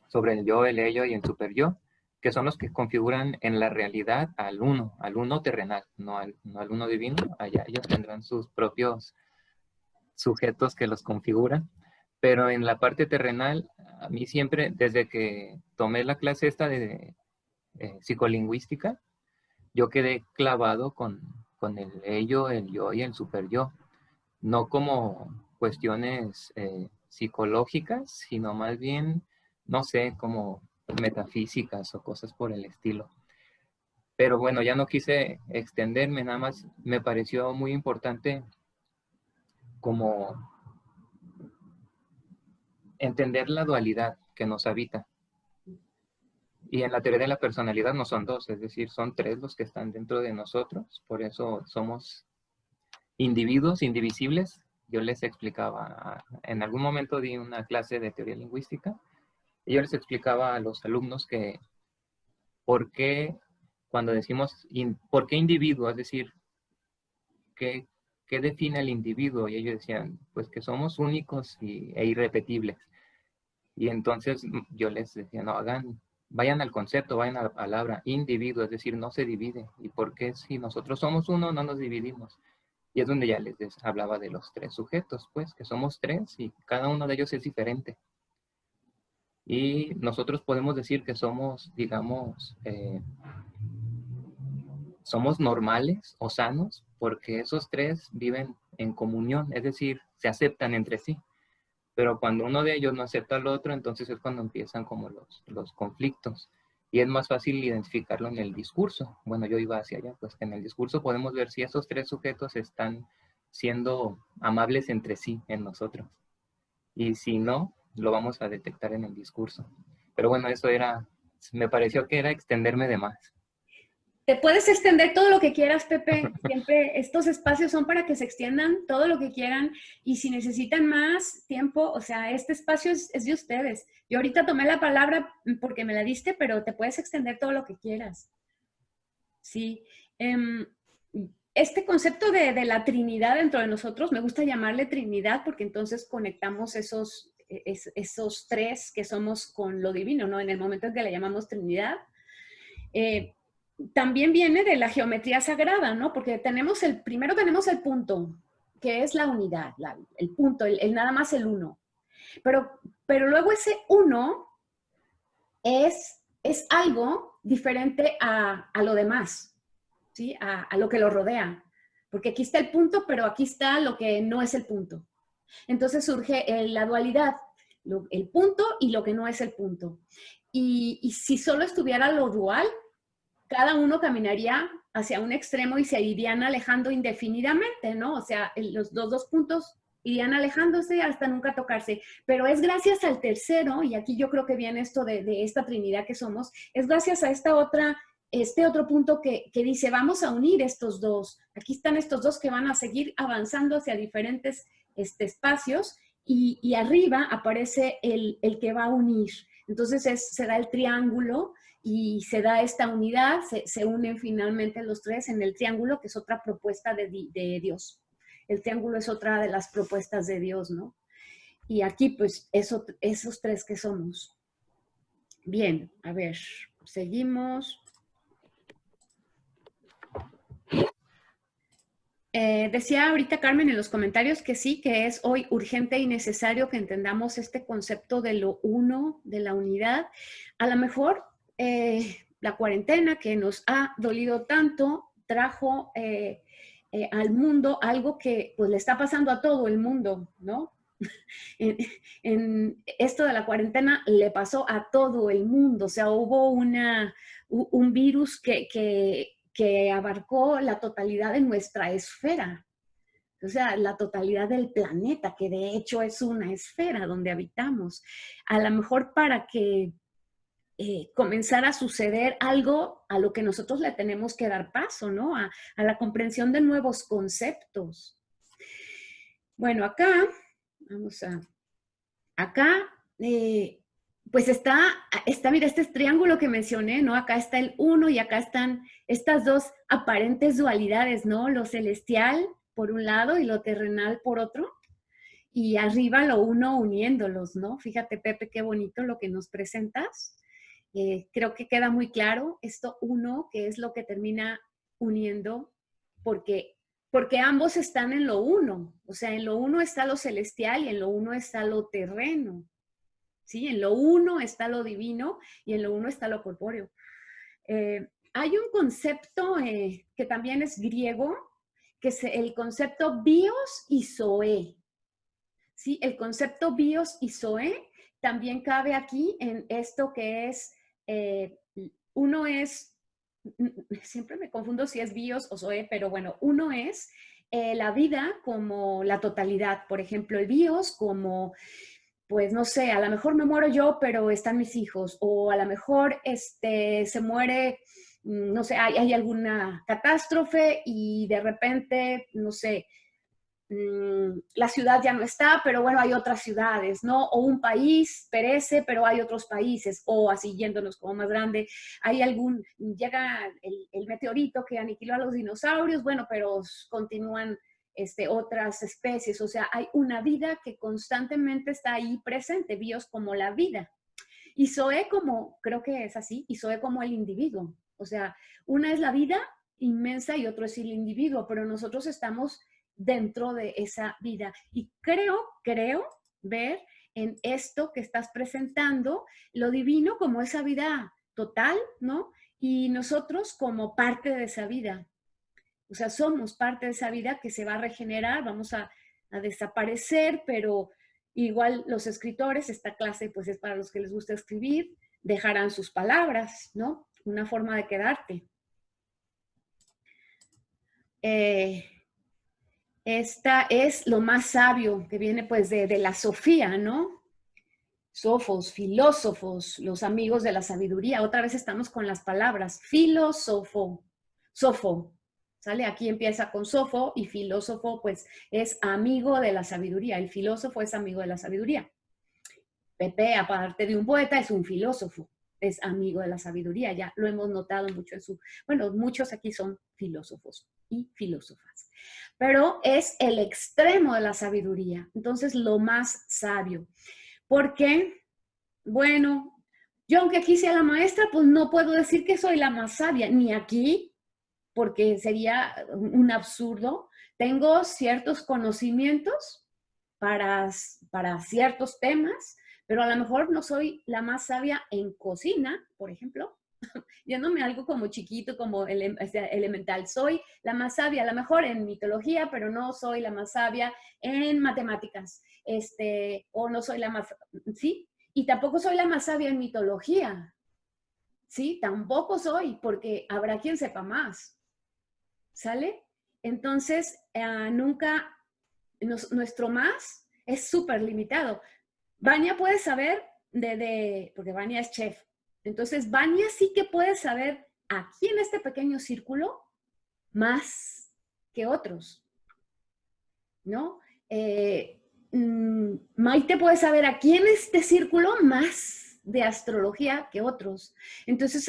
sobre el yo, el ello y el superyo, que son los que configuran en la realidad al uno terrenal, no al uno divino. Allá ellos tendrán sus propios sujetos que los configuran. Pero en la parte terrenal, a mí siempre, desde que tomé la clase esta de psicolingüística, yo quedé clavado con el ello, el yo y el superyo. No como cuestiones psicológicas, sino más bien, no sé, como metafísicas o cosas por el estilo. Pero bueno, ya no quise extenderme, nada más me pareció muy importante como entender la dualidad que nos habita. Y en la teoría de la personalidad no son dos, es decir, son tres los que están dentro de nosotros, por eso somos individuos indivisibles. Yo les explicaba, en algún momento di una clase de teoría lingüística, y yo les explicaba a los alumnos que por qué cuando decimos, ¿por qué individuo? Es decir, ¿qué define al individuo? Y ellos decían, pues que somos únicos e irrepetibles. Y entonces yo les decía, no, vayan al concepto, vayan a la palabra individuo, es decir, no se divide. ¿Y por qué si nosotros somos uno, no nos dividimos? Y es donde ya les hablaba de los tres sujetos, pues, que somos tres y cada uno de ellos es diferente. Y nosotros podemos decir que somos, digamos, somos normales o sanos porque esos tres viven en comunión, es decir, se aceptan entre sí. Pero cuando uno de ellos no acepta al otro, entonces es cuando empiezan como los conflictos. Y es más fácil identificarlo en el discurso. Bueno, yo iba hacia allá, pues que en el discurso podemos ver si esos tres sujetos están siendo amables entre sí en nosotros. Y si no, lo vamos a detectar en el discurso. Pero bueno, eso era, me pareció que era extenderme de más. Te puedes extender todo lo que quieras, Pepe. Siempre estos espacios son para que se extiendan todo lo que quieran. Y si necesitan más tiempo, o sea, este espacio es de ustedes. Yo ahorita tomé la palabra porque me la diste, pero te puedes extender todo lo que quieras. Sí. Este concepto de la Trinidad dentro de nosotros, me gusta llamarle Trinidad porque entonces conectamos esos tres que somos con lo divino, ¿no? En el momento en que le llamamos Trinidad. También viene de la geometría sagrada, ¿no? Porque primero tenemos el punto, que es la unidad, el punto, el nada más el uno. Pero luego ese uno es algo diferente a lo demás, ¿sí? A lo que lo rodea. Porque aquí está el punto, pero aquí está lo que no es el punto. Entonces surge la dualidad, el punto y lo que no es el punto. Y si solo estuviera lo dual, cada uno caminaría hacia un extremo y se irían alejando indefinidamente, ¿no? O sea, los dos puntos irían alejándose hasta nunca tocarse. Pero es gracias al tercero, y aquí yo creo que viene esto de esta Trinidad que somos, es gracias a este otro punto que dice, vamos a unir estos dos. Aquí están estos dos que van a seguir avanzando hacia diferentes espacios y arriba aparece el que va a unir. Entonces será el triángulo y se da esta unidad, se unen finalmente los tres en el triángulo, que es otra propuesta de Dios. El triángulo es otra de las propuestas de Dios, ¿no? Y aquí, pues, esos tres que somos. Bien, a ver, seguimos. Decía ahorita Carmen en los comentarios que sí, que es hoy urgente y necesario que entendamos este concepto de lo uno, de la unidad. A lo mejor la cuarentena que nos ha dolido tanto trajo al mundo algo que pues le está pasando a todo el mundo, ¿no? en esto de la cuarentena le pasó a todo el mundo, o sea, hubo un virus que abarcó la totalidad de nuestra esfera, o sea, la totalidad del planeta, que de hecho es una esfera donde habitamos. A lo mejor para que comenzara a suceder algo a lo que nosotros le tenemos que dar paso, ¿no? A la comprensión de nuevos conceptos. Bueno, acá, pues está, mira, este triángulo que mencioné, ¿no? Acá está el uno y acá están estas dos aparentes dualidades, ¿no? Lo celestial por un lado y lo terrenal por otro. y arriba lo uno uniéndolos, ¿no? Fíjate, Pepe, qué bonito lo que nos presentas. Creo que queda muy claro esto uno, que es lo que termina uniendo, porque ambos están en lo uno. O sea, en lo uno está lo celestial y en lo uno está lo terreno. ¿Sí? En lo uno está lo divino y en lo uno está lo corpóreo. Hay un concepto que también es griego, que es el concepto bios y zoe. ¿Sí? El concepto bios y zoe también cabe aquí en esto que es, uno es, siempre me confundo si es bios o zoe, pero bueno, uno es la vida como la totalidad. Por ejemplo, el bios como, pues no sé, a lo mejor me muero yo, pero están mis hijos, o a lo mejor se muere, no sé, hay alguna catástrofe y de repente, no sé, la ciudad ya no está, pero bueno, hay otras ciudades, ¿no? O un país perece, pero hay otros países, o así yéndonos como más grande, llega el meteorito que aniquiló a los dinosaurios, bueno, pero continúan otras especies, o sea, hay una vida que constantemente está ahí presente, bios como la vida. Y Zoe como, creo que es así, y Zoe como el individuo, o sea, una es la vida inmensa y otro es el individuo, pero nosotros estamos dentro de esa vida. Y creo ver en esto que estás presentando lo divino como esa vida total, ¿no? Y nosotros como parte de esa vida. O sea, somos parte de esa vida que se va a regenerar, vamos a desaparecer, pero igual los escritores, esta clase pues es para los que les gusta escribir, dejarán sus palabras, ¿no? Una forma de quedarte. Esta es lo más sabio que viene pues de la Sofía, ¿no? Sofos, filósofos, los amigos de la sabiduría. Otra vez estamos con las palabras. Filósofo, sofo, ¿sale? Aquí empieza con sofo y filósofo pues es amigo de la sabiduría. El filósofo es amigo de la sabiduría. Pepe, aparte de un poeta, es un filósofo. Es amigo de la sabiduría. Ya lo hemos notado mucho en bueno, muchos aquí son filósofos y filósofas. Pero es el extremo de la sabiduría. Entonces, lo más sabio. Porque, bueno, yo aunque aquí sea la maestra, pues no puedo decir que soy la más sabia, ni aquí, porque sería un absurdo. Tengo ciertos conocimientos para ciertos temas, pero a lo mejor no soy la más sabia en cocina, por ejemplo, yéndome algo como chiquito, como elemental. Soy la más sabia, a lo mejor en mitología, pero no soy la más sabia en matemáticas, o no soy la más, ¿sí? Y tampoco soy la más sabia en mitología, ¿sí? Tampoco soy, porque habrá quien sepa más, ¿sale? Entonces, nunca, nuestro más es súper limitado. Vania puede saber porque Vania es chef. Entonces, Vania sí que puede saber aquí en este pequeño círculo más que otros, ¿no? Maite puede saber aquí en este círculo más de astrología que otros. Entonces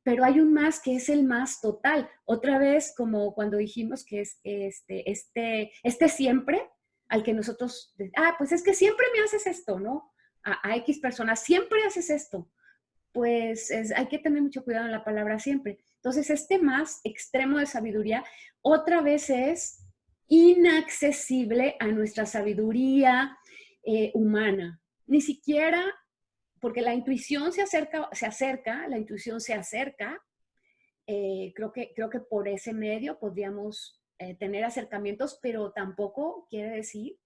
pero hay un más que es el más total. Otra vez, como cuando dijimos que es este siempre, al que nosotros, pues es que siempre me haces esto, ¿no? A X personas, siempre haces esto. Pues hay que tener mucho cuidado en la palabra siempre. Entonces, este más extremo de sabiduría, otra vez es inaccesible a nuestra sabiduría humana. Ni siquiera, porque la intuición se acerca, la intuición se acerca. Creo que por ese medio podríamos tener acercamientos, pero tampoco quiere decir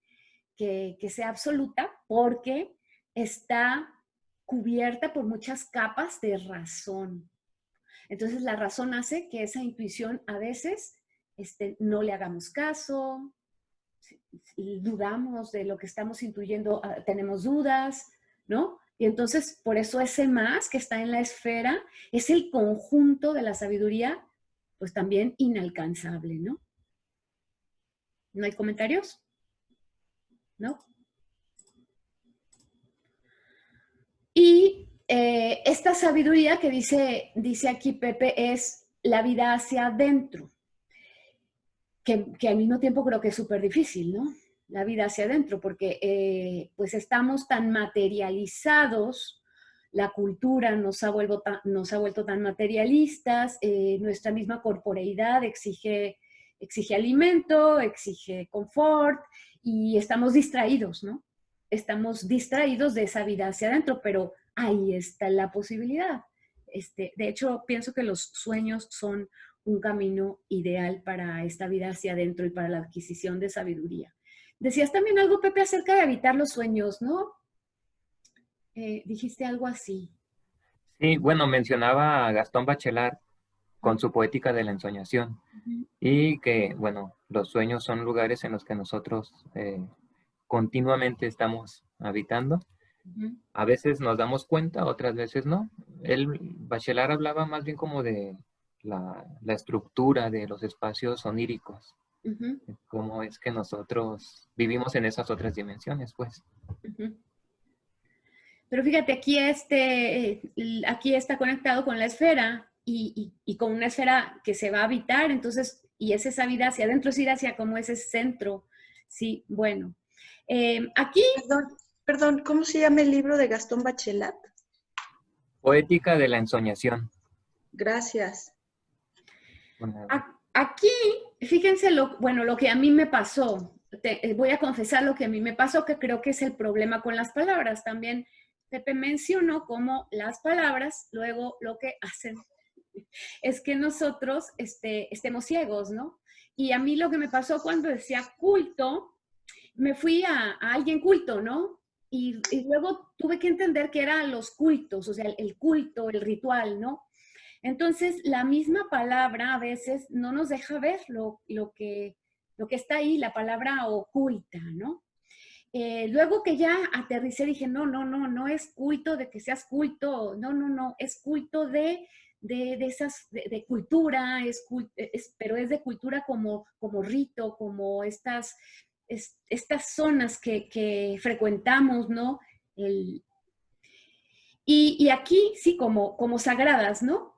que sea absoluta, porque está cubierta por muchas capas de razón. Entonces la razón hace que esa intuición a veces no le hagamos caso, dudamos de lo que estamos intuyendo, tenemos dudas, ¿no? Y entonces por eso ese más que está en la esfera es el conjunto de la sabiduría, pues también inalcanzable, ¿no? ¿No hay comentarios? ¿No? Y esta sabiduría que dice aquí Pepe es la vida hacia adentro, que al mismo tiempo creo que es súper difícil, ¿no? la vida hacia adentro, porque pues estamos tan materializados, la cultura nos ha vuelto tan materialistas, nuestra misma corporeidad exige alimento, exige confort, y estamos distraídos, ¿no? Estamos distraídos de esa vida hacia adentro, pero ahí está la posibilidad. De hecho, pienso que los sueños son un camino ideal para esta vida hacia adentro y para la adquisición de sabiduría. Decías también algo, Pepe, acerca de habitar los sueños, ¿no? Dijiste algo así. Sí, bueno, mencionaba a Gastón Bachelard con su poética de la ensoñación, y que, bueno, los sueños son lugares en los que nosotros continuamente estamos habitando. A veces nos damos cuenta, otras veces no. Bachelard hablaba más bien como de la estructura de los espacios oníricos, cómo es que nosotros vivimos en esas otras dimensiones, pues. Pero fíjate, aquí está conectado con la esfera y con una esfera que se va a habitar, entonces, y es esa vida hacia adentro, es ir hacia como ese centro. Sí, bueno. Aquí... Perdón, ¿cómo se llama el libro de Gastón Bachelard? Poética de la ensoñación. Gracias. Aquí, fíjense lo que a mí me pasó. Voy a confesar lo que a mí me pasó, que creo que es el problema con las palabras. También Pepe mencionó cómo las palabras luego lo que hacen es que nosotros estemos ciegos, ¿no? Y a mí lo que me pasó cuando decía culto, me fui a alguien culto, ¿no? Y luego tuve que entender que eran los cultos, o sea, el culto, el ritual, ¿no? Entonces, la misma palabra a veces no nos deja ver lo que está ahí, la palabra oculta, ¿no? Luego que ya aterricé, dije, no es culto de que seas culto, no, es culto de cultura, pero es de cultura como rito, como estas zonas que frecuentamos, ¿no? Y aquí, sí, como sagradas, ¿no?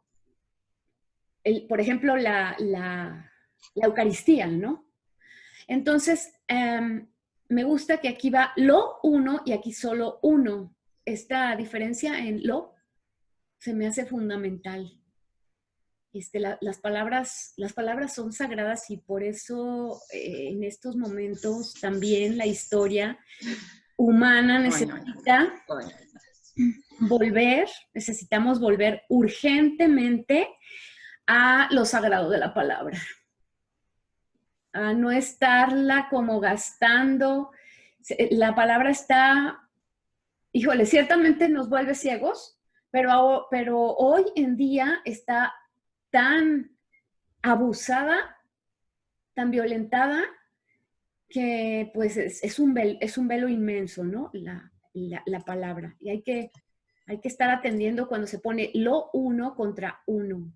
Por ejemplo, la Eucaristía, ¿no? Entonces, me gusta que aquí va lo uno y aquí solo uno. Esta diferencia en lo se me hace fundamental. Las palabras son sagradas, y por eso en estos momentos también la historia humana necesitamos volver urgentemente a lo sagrado de la palabra. A no estarla como gastando. La palabra está, híjole, ciertamente nos vuelve ciegos, pero hoy en día está tan abusada, tan violentada, que pues es un velo inmenso, ¿no? La palabra. Y hay que estar atendiendo cuando se pone lo uno contra uno.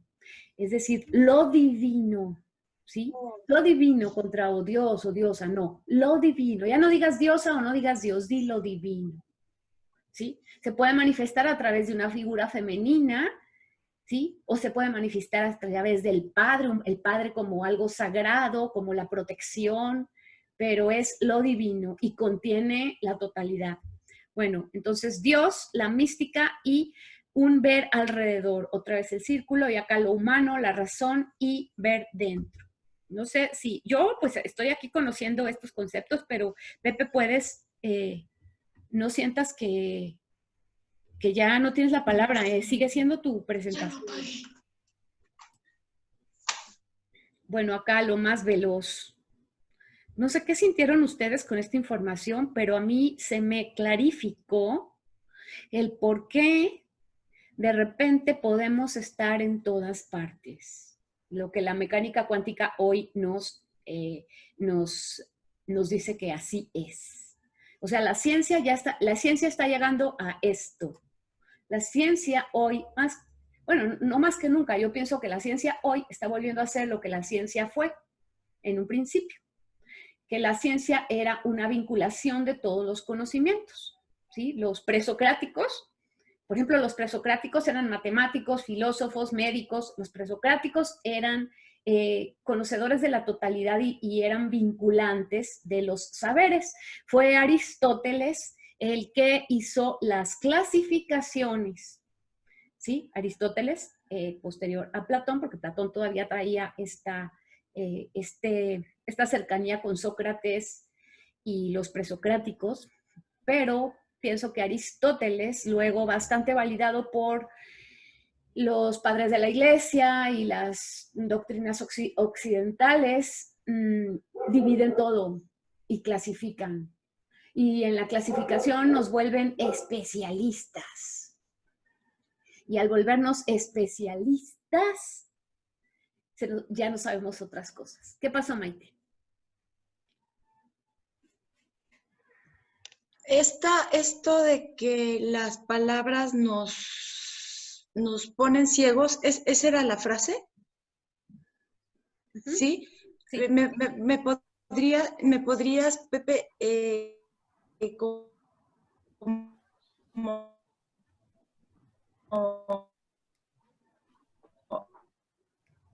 Es decir, lo divino, ¿sí? Lo divino contra Dios o diosa, no. Lo divino. Ya no digas diosa o no digas Dios, di lo divino, ¿sí? Se puede manifestar a través de una figura femenina, ¿sí? O se puede manifestar a través del Padre, el Padre como algo sagrado, como la protección, pero es lo divino y contiene la totalidad. Bueno, entonces Dios, la mística y un ver alrededor, otra vez el círculo, y acá lo humano, la razón y ver dentro. No sé si yo pues estoy aquí conociendo estos conceptos, pero Pepe, puedes, no sientas que ya no tienes la palabra, sigue siendo tu presentación. Bueno, acá lo más veloz. No sé qué sintieron ustedes con esta información, pero a mí se me clarificó el por qué de repente podemos estar en todas partes. Lo que la mecánica cuántica hoy nos dice que así es. O sea, la ciencia está llegando a esto. La ciencia hoy, no más que nunca, yo pienso que la ciencia hoy está volviendo a ser lo que la ciencia fue en un principio. Que la ciencia era una vinculación de todos los conocimientos, ¿sí? Los presocráticos, por ejemplo, los presocráticos eran matemáticos, filósofos, médicos. Los presocráticos eran conocedores de la totalidad y eran vinculantes de los saberes. Fue Aristóteles el que hizo las clasificaciones, ¿sí? Aristóteles, posterior a Platón, porque Platón todavía traía esta cercanía con Sócrates y los presocráticos, pero pienso que Aristóteles, luego bastante validado por los padres de la iglesia y las doctrinas occidentales, dividen todo y clasifican. Y en la clasificación nos vuelven especialistas. Y al volvernos especialistas, ya no sabemos otras cosas. ¿Qué pasó, Maite? Esto de que las palabras nos ponen ciegos, ¿esa era la frase? ¿Sí? Sí. ¿Me podrías, Pepe,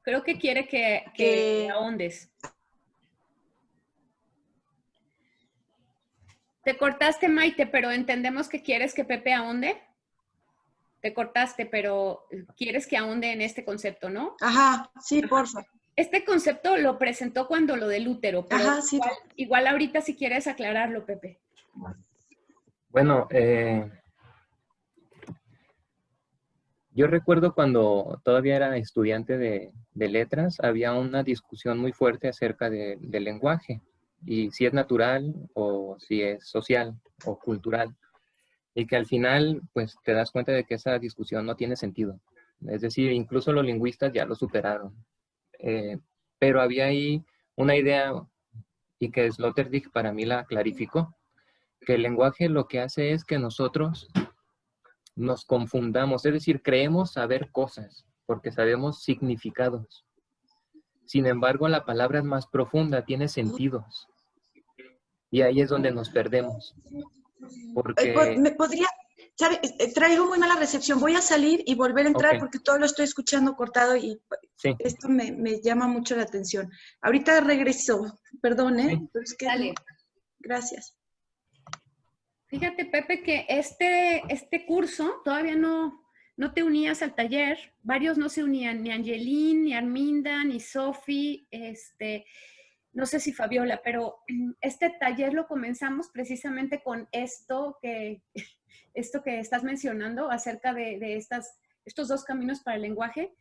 Creo que quiere que ahondes. Te cortaste, Maite, pero entendemos que quieres que Pepe ahonde. Te cortaste, pero quieres que ahonde en este concepto, ¿no? Ajá, sí, porfa. Este concepto lo presentó cuando lo del útero, pero ajá, sí. igual ahorita si quieres aclararlo, Pepe. Bueno, yo recuerdo cuando todavía era estudiante de letras, había una discusión muy fuerte acerca del lenguaje y si es natural o si es social o cultural. Y que al final, pues, te das cuenta de que esa discusión no tiene sentido. Es decir, incluso los lingüistas ya lo superaron. Pero había ahí una idea, y que Sloterdijk para mí la clarificó, que el lenguaje lo que hace es que nosotros nos confundamos, es decir, creemos saber cosas, porque sabemos significados. Sin embargo, la palabra es más profunda, tiene sentidos. Y ahí es donde nos perdemos. Porque... ¿Me podría, sabe, traigo muy mala recepción, voy a salir y volver a entrar porque todo lo estoy escuchando cortado y esto me llama mucho la atención. Ahorita regreso, perdón, Sí. pero es que Dale. Gracias. Fíjate, Pepe, que este curso todavía no te unías al taller. Varios no se unían, ni Angelín, ni Arminda, ni Sofi, no sé si Fabiola, pero este taller lo comenzamos precisamente con esto que estás mencionando acerca de estos dos caminos para el lenguaje,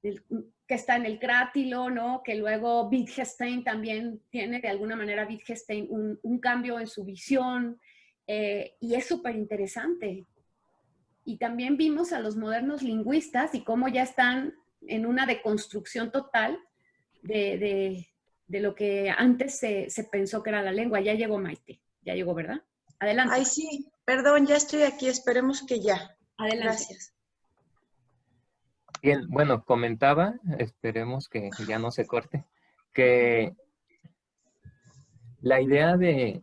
que está en el crátilo, ¿no? Que luego Wittgenstein también tiene de alguna manera Wittgenstein un cambio en su visión, y es súper interesante. Y también vimos a los modernos lingüistas y cómo ya están en una deconstrucción total de lo que antes se pensó que era la lengua. Ya llegó Maite, ya llegó, ¿verdad? Adelante. Ay, sí, perdón, ya estoy aquí, esperemos que ya. Adelante. Gracias. Bien, bueno, comentaba, esperemos que ya no se corte, que la idea de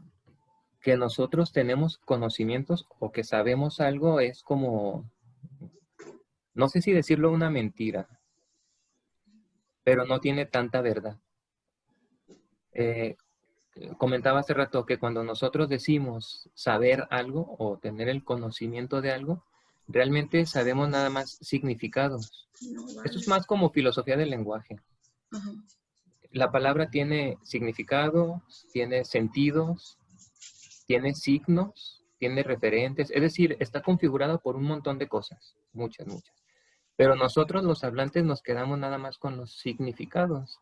que nosotros tenemos conocimientos o que sabemos algo es como, no sé si decirlo una mentira, pero no tiene tanta verdad. Comentaba hace rato que cuando nosotros decimos saber algo o tener el conocimiento de algo, realmente sabemos nada más significados. Esto es más como filosofía del lenguaje. La palabra tiene significado, tiene sentidos, tiene signos, tiene referentes, es decir, está configurada por un montón de cosas, muchas. Pero nosotros los hablantes nos quedamos nada más con los significados.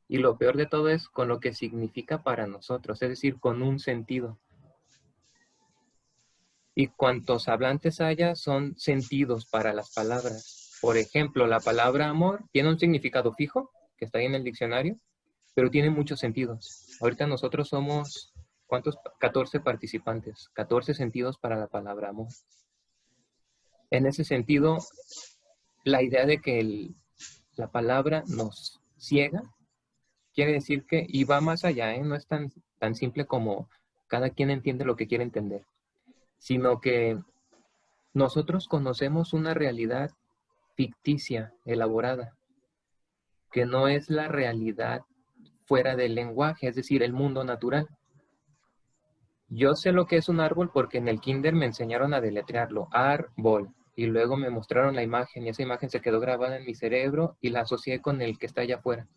Y lo peor de todo es con lo que significa para nosotros, es decir, con un sentido. Y cuantos hablantes haya son sentidos para las palabras. Por ejemplo, la palabra amor tiene un significado fijo, que está ahí en el diccionario, pero tiene muchos sentidos. Ahorita nosotros somos, ¿cuántos? 14 participantes, 14 sentidos para la palabra amor. En ese sentido, la idea de que la palabra nos ciega, quiere decir que, y va más allá, no es tan simple como cada quien entiende lo que quiere entender, sino que nosotros conocemos una realidad ficticia, elaborada, que no es la realidad fuera del lenguaje, es decir, el mundo natural. Yo sé lo que es un árbol porque en el kinder me enseñaron a deletrearlo, árbol, y luego me mostraron la imagen y esa imagen se quedó grabada en mi cerebro y la asocié con el que está allá afuera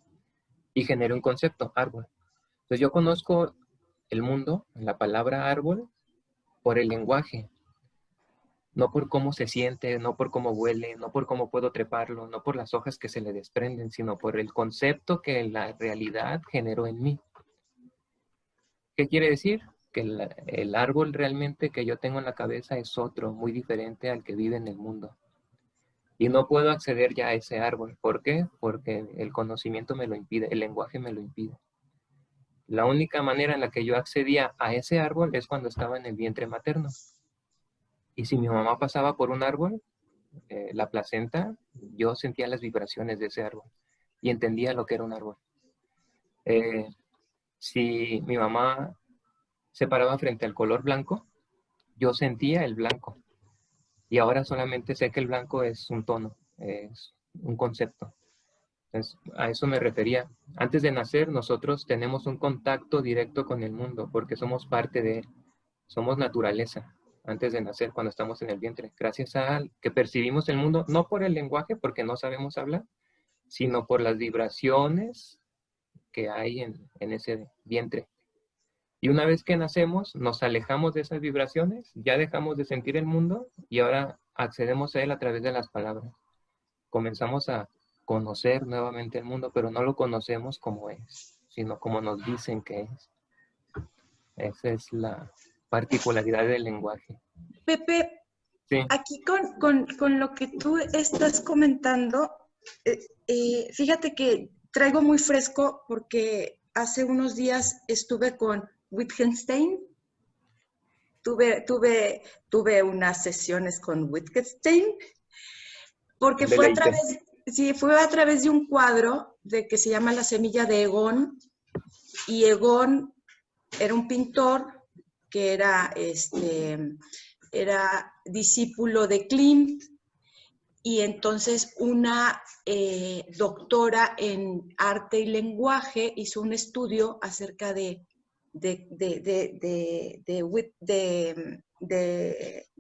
y generé un concepto, árbol. Entonces yo conozco el mundo, la palabra árbol, por el lenguaje, no por cómo se siente, no por cómo huele, no por cómo puedo treparlo, no por las hojas que se le desprenden, sino por el concepto que la realidad generó en mí. ¿Qué quiere decir? Que el árbol realmente que yo tengo en la cabeza es otro, muy diferente al que vive en el mundo. Y no puedo acceder ya a ese árbol. ¿Por qué? Porque el conocimiento me lo impide, el lenguaje me lo impide. La única manera en la que yo accedía a ese árbol es cuando estaba en el vientre materno. Y si mi mamá pasaba por un árbol, la placenta, yo sentía las vibraciones de ese árbol y entendía lo que era un árbol. Si mi mamá se paraba frente al color blanco, yo sentía el blanco. Y ahora solamente sé que el blanco es un tono, es un concepto. Entonces, a eso me refería. Antes de nacer, nosotros tenemos un contacto directo con el mundo porque somos parte de él. Somos naturaleza antes de nacer, cuando estamos en el vientre. Gracias a que percibimos el mundo, no por el lenguaje, porque no sabemos hablar, sino por las vibraciones que hay en ese vientre. Y una vez que nacemos, nos alejamos de esas vibraciones, ya dejamos de sentir el mundo y ahora accedemos a él a través de las palabras. Comenzamos a conocer nuevamente el mundo, pero no lo conocemos como es, sino como nos dicen que es. Esa es la particularidad del lenguaje. Pepe, Sí. aquí con lo que tú estás comentando, fíjate que traigo muy fresco porque hace unos días estuve con Wittgenstein. Tuve unas sesiones con Wittgenstein porque fue a través de un cuadro que se llama La semilla de Egon, y Egon era un pintor que era discípulo de Klimt, y entonces una doctora en arte y lenguaje hizo un estudio acerca de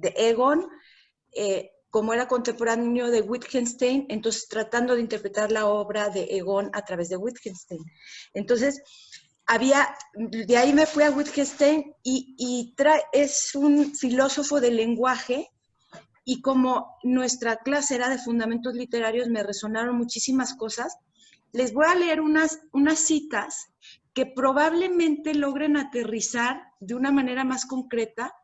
Egon, como era contemporáneo de Wittgenstein, entonces tratando de interpretar la obra de Egon a través de Wittgenstein. Entonces, de ahí me fui a Wittgenstein y es un filósofo del lenguaje, y como nuestra clase era de fundamentos literarios, me resonaron muchísimas cosas. Les voy a leer unas citas que probablemente logren aterrizar de una manera más concreta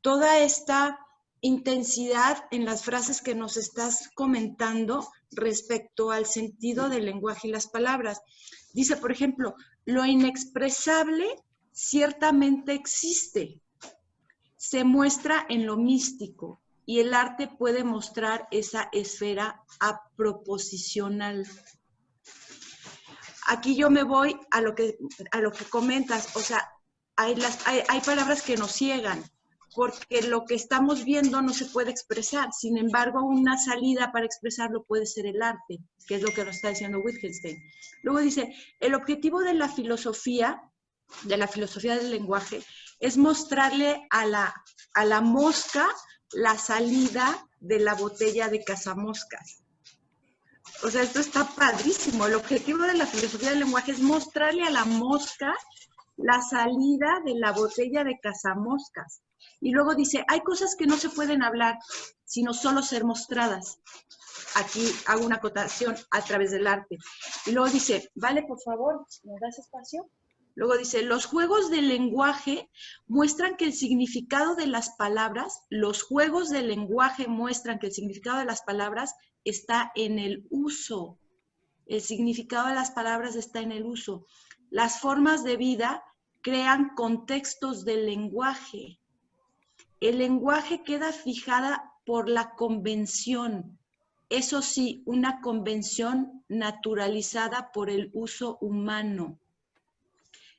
toda esta intensidad en las frases que nos estás comentando respecto al sentido del lenguaje y las palabras. Dice, por ejemplo, lo inexpresable ciertamente existe, se muestra en lo místico, y el arte puede mostrar esa esfera aproposicional. Aquí yo me voy a lo que comentas, o sea, hay palabras que nos ciegan, porque lo que estamos viendo no se puede expresar. Sin embargo, una salida para expresarlo puede ser el arte, que es lo que nos está diciendo Wittgenstein. Luego dice, el objetivo de la filosofía del lenguaje, es mostrarle a la mosca la salida de la botella de cazamoscas. O sea, esto está padrísimo. El objetivo de la filosofía del lenguaje es mostrarle a la mosca la salida de la botella de cazamoscas. Y luego dice, hay cosas que no se pueden hablar, sino solo ser mostradas. Aquí hago una acotación a través del arte. Y luego dice, vale, por favor, ¿me das espacio? Luego dice, los juegos del lenguaje muestran que el significado de las palabras, está en el uso. El significado de las palabras está en el uso. Las formas de vida crean contextos del lenguaje. El lenguaje queda fijada por la convención. Eso sí, una convención naturalizada por el uso humano.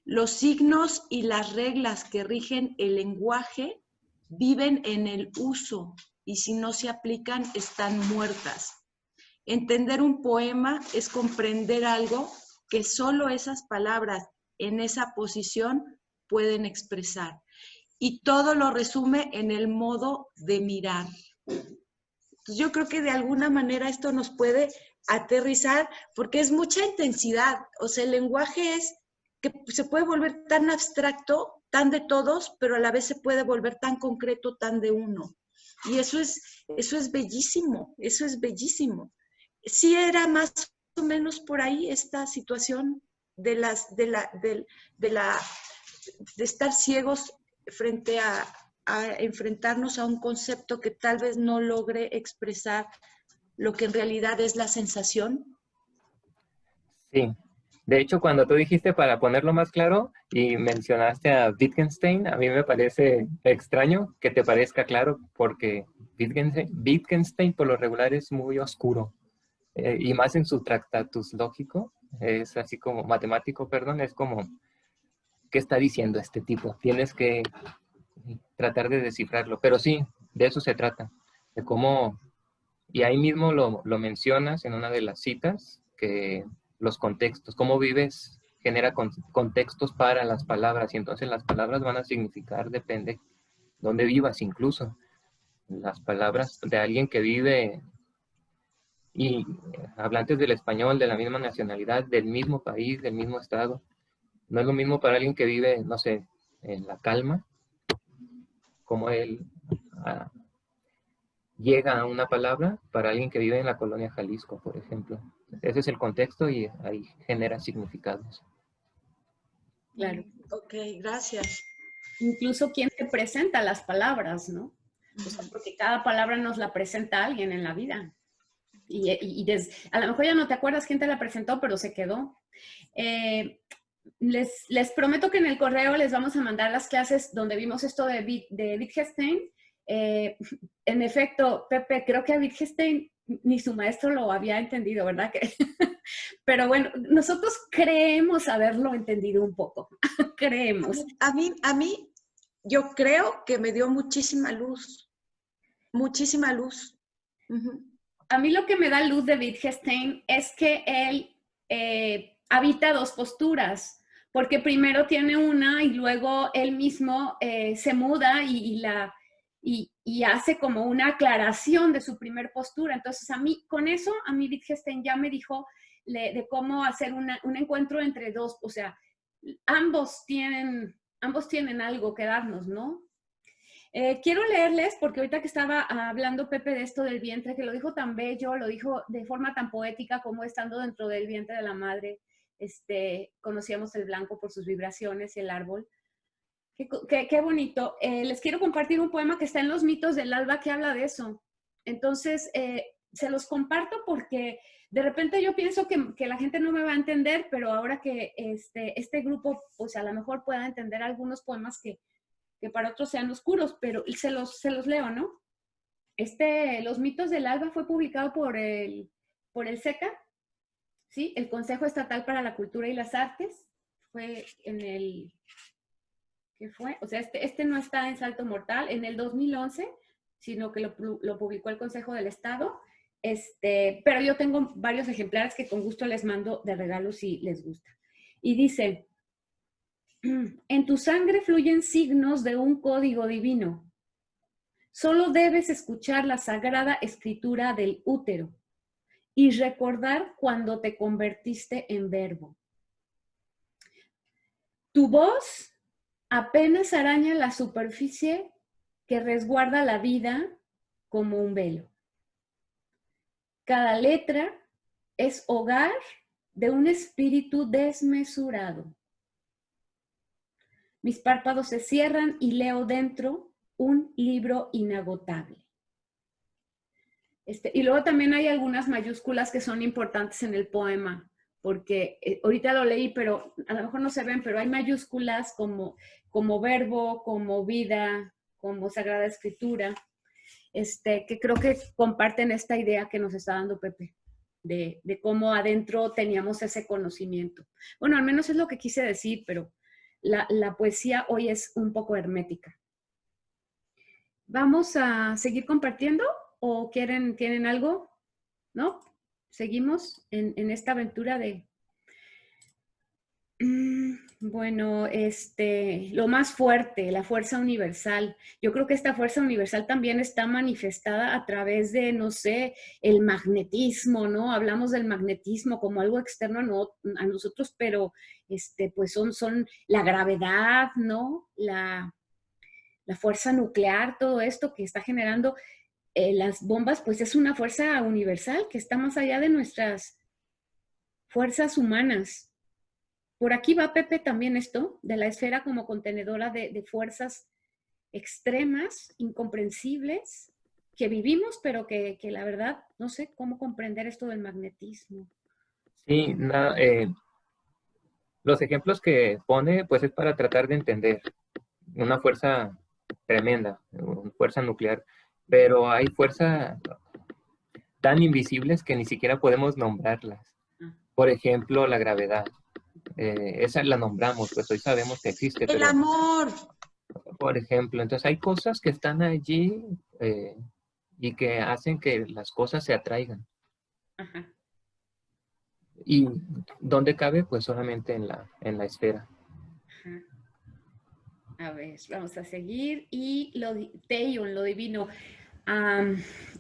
Los signos y las reglas que rigen el lenguaje viven en el uso, y si no se aplican, están muertas. Entender un poema es comprender algo que solo esas palabras en esa posición pueden expresar. Y todo lo resume en el modo de mirar. Entonces, yo creo que de alguna manera esto nos puede aterrizar porque es mucha intensidad. O sea, el lenguaje es que se puede volver tan abstracto, tan de todos, pero a la vez se puede volver tan concreto, tan de uno. Y eso es bellísimo, eso es bellísimo. Sí era más o menos por ahí esta situación de estar ciegos frente a enfrentarnos a un concepto que tal vez no logre expresar lo que en realidad es la sensación. Sí. De hecho, cuando tú dijiste para ponerlo más claro y mencionaste a Wittgenstein, a mí me parece extraño que te parezca claro porque Wittgenstein por lo regular es muy oscuro. Y más en su Tractatus Lógico, es así como matemático, perdón, es como, ¿qué está diciendo este tipo? Tienes que tratar de descifrarlo. Pero sí, de eso se trata, de cómo, y ahí mismo lo mencionas en una de las citas, que los contextos, cómo vives genera contextos para las palabras, y entonces las palabras van a significar, depende dónde vivas incluso. Las palabras de alguien que vive y hablantes del español, de la misma nacionalidad, del mismo país, del mismo estado. No es lo mismo para alguien que vive, no sé, en La Calma, como él llega a una palabra para alguien que vive en la colonia Jalisco, por ejemplo. Ese es el contexto y ahí genera significados. Claro. Ok, gracias. Incluso quién te presenta las palabras, ¿no? O sea, porque cada palabra nos la presenta alguien en la vida. A lo mejor ya no te acuerdas quién te la presentó, pero se quedó. Les prometo que en el correo les vamos a mandar las clases donde vimos esto de Wittgenstein. En efecto, Pepe, creo que a Wittgenstein ni su maestro lo había entendido, ¿verdad? Pero bueno, nosotros creemos haberlo entendido un poco. Creemos. A mí, yo creo que me dio muchísima luz. Muchísima luz. A mí lo que me da luz de Wittgenstein es que él habita dos posturas, porque primero tiene una y luego él mismo se muda y hace como una aclaración de su primer postura. Entonces a mí, con eso, a mí Wittgenstein ya me dijo de cómo hacer un encuentro entre dos, o sea, ambos tienen algo que darnos, ¿no? Quiero leerles, porque ahorita que estaba hablando Pepe de esto del vientre, que lo dijo tan bello, lo dijo de forma tan poética como estando dentro del vientre de la madre, conocíamos el blanco por sus vibraciones y el árbol. Qué bonito. Les quiero compartir un poema que está en Los mitos del alba que habla de eso. Entonces, se los comparto porque de repente yo pienso que la gente no me va a entender, pero ahora que este grupo, pues a lo mejor pueda entender algunos poemas que para otros sean oscuros, pero se los leo, ¿no? Los mitos del alba fue publicado por el SECA, ¿sí? El Consejo Estatal para la Cultura y las Artes. Fue en el... ¿Qué fue? O sea, no está en Salto Mortal en el 2011, sino que lo publicó el Consejo del Estado. Pero yo tengo varios ejemplares que con gusto les mando de regalo si les gusta. Y dice... En tu sangre fluyen signos de un código divino. Solo debes escuchar la sagrada escritura del útero y recordar cuando te convertiste en verbo. Tu voz apenas araña la superficie que resguarda la vida como un velo. Cada letra es hogar de un espíritu desmesurado. Mis párpados se cierran y leo dentro un libro inagotable. Y luego también hay algunas mayúsculas que son importantes en el poema, porque ahorita lo leí, pero a lo mejor no se ven, pero hay mayúsculas como verbo, como vida, como sagrada escritura, que creo que comparten esta idea que nos está dando Pepe, de cómo adentro teníamos ese conocimiento. Bueno, al menos es lo que quise decir, pero la poesía hoy es un poco hermética. ¿Vamos a seguir compartiendo o tienen algo? ¿No? Seguimos en esta aventura de... Bueno, lo más fuerte, la fuerza universal. Yo creo que esta fuerza universal también está manifestada a través de, no sé, el magnetismo, ¿no? Hablamos del magnetismo como algo externo a nosotros, pero pues son la gravedad, ¿no? La fuerza nuclear, todo esto que está generando las bombas, pues es una fuerza universal que está más allá de nuestras fuerzas humanas. Por aquí va, Pepe, también esto, de la esfera como contenedora de fuerzas extremas, incomprensibles, que vivimos, pero que la verdad, no sé cómo comprender esto del magnetismo. Sí, los ejemplos que pone, pues es para tratar de entender una fuerza tremenda, una fuerza nuclear, pero hay fuerzas tan invisibles que ni siquiera podemos nombrarlas. Por ejemplo, la gravedad. Esa la nombramos, pues hoy sabemos que existe. El amor. Por ejemplo, entonces hay cosas que están allí y que hacen que las cosas se atraigan. Ajá. ¿Y dónde cabe? Pues solamente en la esfera. Ajá. A ver, vamos a seguir. Y teion, lo divino.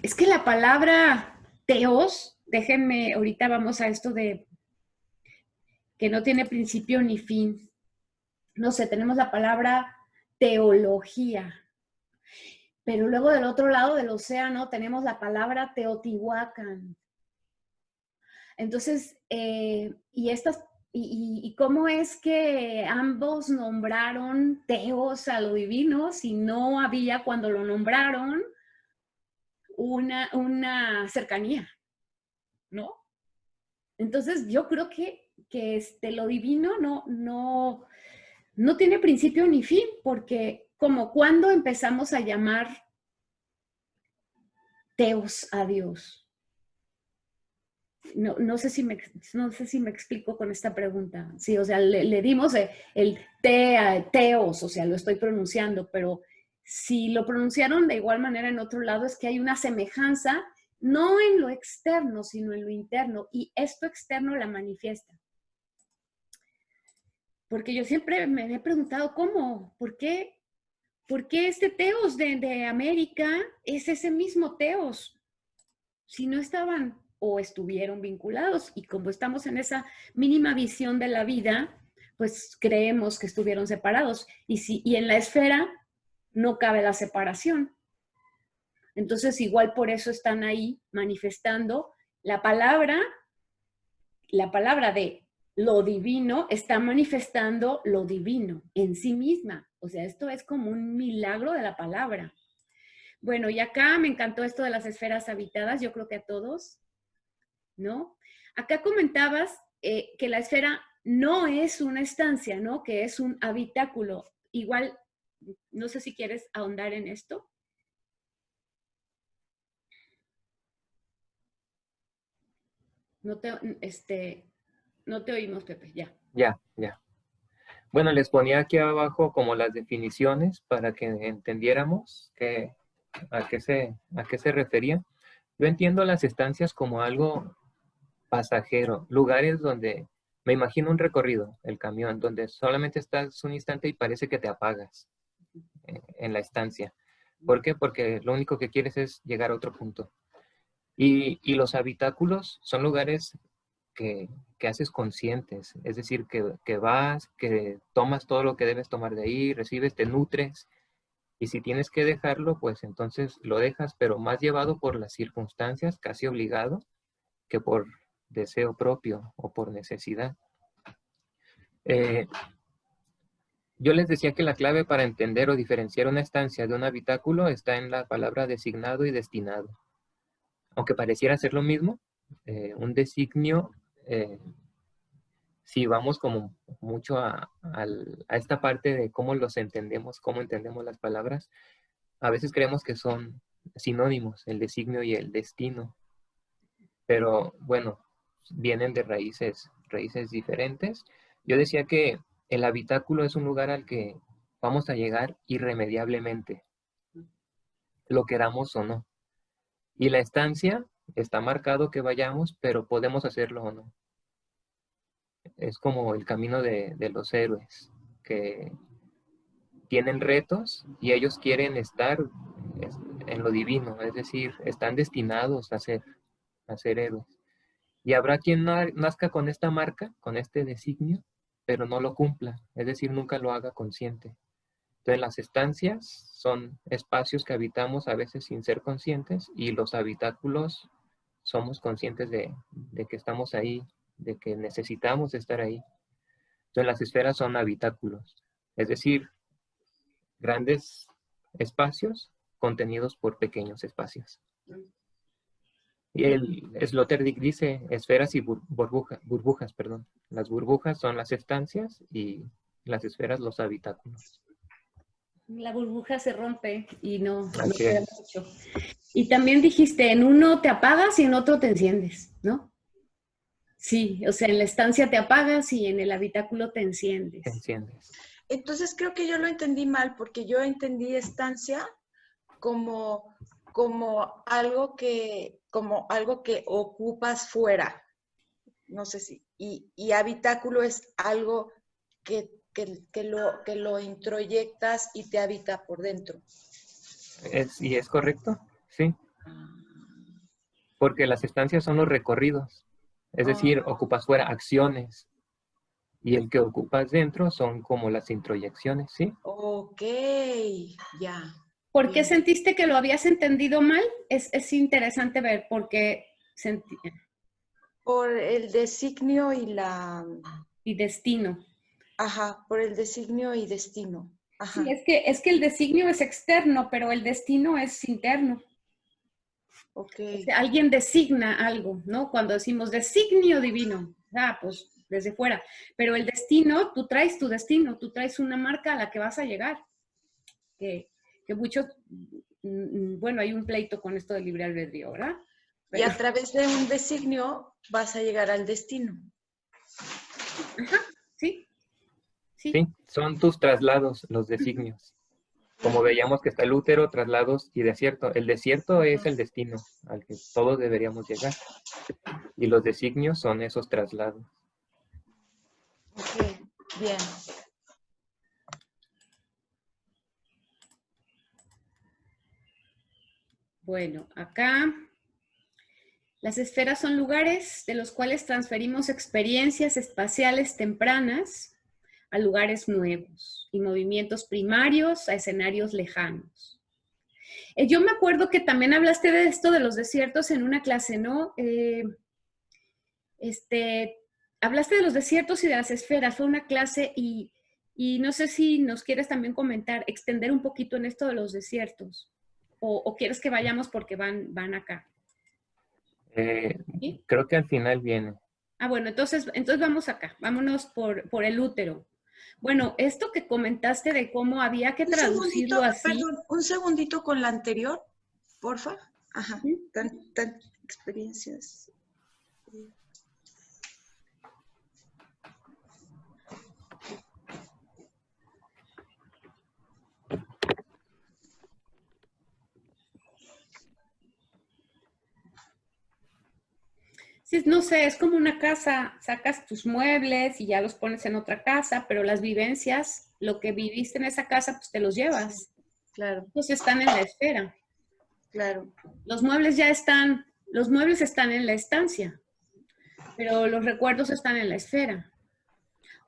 Es que la palabra teos, déjenme, ahorita vamos a esto de que no tiene principio ni fin. No sé, tenemos la palabra teología. Pero luego del otro lado del océano tenemos la palabra Teotihuacán. Entonces, ¿y cómo es que ambos nombraron teos a lo divino si no había cuando lo nombraron una cercanía, ¿no? Entonces, yo creo que lo divino no tiene principio ni fin, porque como cuando empezamos a llamar teos a Dios. No sé si me explico con esta pregunta. Sí, o sea, le dimos el teos, o sea, lo estoy pronunciando, pero si lo pronunciaron de igual manera en otro lado, es que hay una semejanza, no en lo externo, sino en lo interno, y esto externo la manifiesta. Porque yo siempre me he preguntado, ¿cómo? ¿Por qué este teos de América es ese mismo teos? Si no estaban o estuvieron vinculados, y como estamos en esa mínima visión de la vida, pues creemos que estuvieron separados, y en la esfera no cabe la separación. Entonces, igual por eso están ahí manifestando la palabra de lo divino está manifestando lo divino en sí misma. O sea, esto es como un milagro de la palabra. Bueno, y acá me encantó esto de las esferas habitadas, yo creo que a todos, ¿no? Acá comentabas que la esfera no es una estancia, ¿no? Que es un habitáculo. Igual, no sé si quieres ahondar en esto. No te oímos, Pepe, ya. Ya. Bueno, les ponía aquí abajo como las definiciones para que entendiéramos a qué se refería. Yo entiendo las estancias como algo pasajero, lugares donde me imagino un recorrido, el camión, donde solamente estás un instante y parece que te apagas en la estancia. ¿Por qué? Porque lo único que quieres es llegar a otro punto. Y los habitáculos son lugares que haces conscientes, es decir, que vas, que tomas todo lo que debes tomar de ahí, recibes, te nutres, y si tienes que dejarlo, pues entonces lo dejas, pero más llevado por las circunstancias, casi obligado, que por deseo propio o por necesidad. Yo les decía que la clave para entender o diferenciar una estancia de un habitáculo está en la palabra designado y destinado. Aunque pareciera ser lo mismo, un designio, si vamos como mucho a esta parte de cómo los entendemos, cómo entendemos las palabras, a veces creemos que son sinónimos, el designio y el destino. Pero bueno, vienen de raíces diferentes. Yo decía que el habitáculo es un lugar al que vamos a llegar irremediablemente, lo queramos o no. Y la estancia está marcado que vayamos, pero podemos hacerlo o no. Es como el camino de los héroes, que tienen retos y ellos quieren estar en lo divino, es decir, están destinados a ser héroes. Y habrá quien nazca con esta marca, con este designio, pero no lo cumpla, es decir, nunca lo haga consciente. Entonces, las estancias son espacios que habitamos a veces sin ser conscientes, y los habitáculos somos conscientes de que estamos ahí, de que necesitamos estar ahí. Entonces, las esferas son habitáculos, es decir, grandes espacios contenidos por pequeños espacios. Y el Sloterdijk dice esferas y burbujas, perdón. Las burbujas son las estancias y las esferas los habitáculos. La burbuja se rompe y no Así queda es. mucho. Y también dijiste, en uno te apagas y en otro te enciendes, ¿no? Sí, o sea, en la estancia te apagas y en el habitáculo te enciendes. Te enciendes. Entonces creo que yo lo entendí mal, porque yo entendí estancia como algo que ocupas fuera. No sé si. Y habitáculo es algo que lo introyectas y te habita por dentro. ¿Y es correcto? Sí. Porque las estancias son los recorridos. Es decir, ocupas fuera acciones. Y el que ocupas dentro son como las introyecciones, ¿sí? Ok, ya. ¿Por qué Bien. sentiste que lo habías entendido mal? Es interesante ver por qué Por el designio y destino. Ajá, por el designio y destino. Ajá. Sí, es que el designio es externo, pero el destino es interno. Ok. O sea, alguien designa algo, ¿no? Cuando decimos designio divino, pues desde fuera. Pero el destino, tú traes tu destino, tú traes una marca a la que vas a llegar. Que muchos, bueno, hay un pleito con esto del libre albedrío, ¿verdad? Y a través de un designio vas a llegar al destino. Ajá, sí. Sí, son tus traslados, los designios. Como veíamos que está el útero, traslados y desierto. El desierto es el destino al que todos deberíamos llegar. Y los designios son esos traslados. Ok, bien. Bueno, acá las esferas son lugares de los cuales transferimos experiencias espaciales tempranas a lugares nuevos y movimientos primarios a escenarios lejanos. Yo me acuerdo que también hablaste de esto de los desiertos en una clase, ¿no? Hablaste de los desiertos y de las esferas, fue una clase y no sé si nos quieres también comentar, extender un poquito en esto de los desiertos o quieres que vayamos porque van acá. ¿Sí? Creo que al final viene. Bueno, entonces vamos acá, vámonos por el útero. Bueno, esto que comentaste de cómo había que traducirlo así. Perdón, un segundito con la anterior, porfa. Ajá, ¿Sí? tan experiencias. Sí, no sé, es como una casa, sacas tus muebles y ya los pones en otra casa, pero las vivencias, lo que viviste en esa casa, pues te los llevas. Sí, claro. Pues están en la esfera. Claro. Los muebles están en la estancia, pero los recuerdos están en la esfera.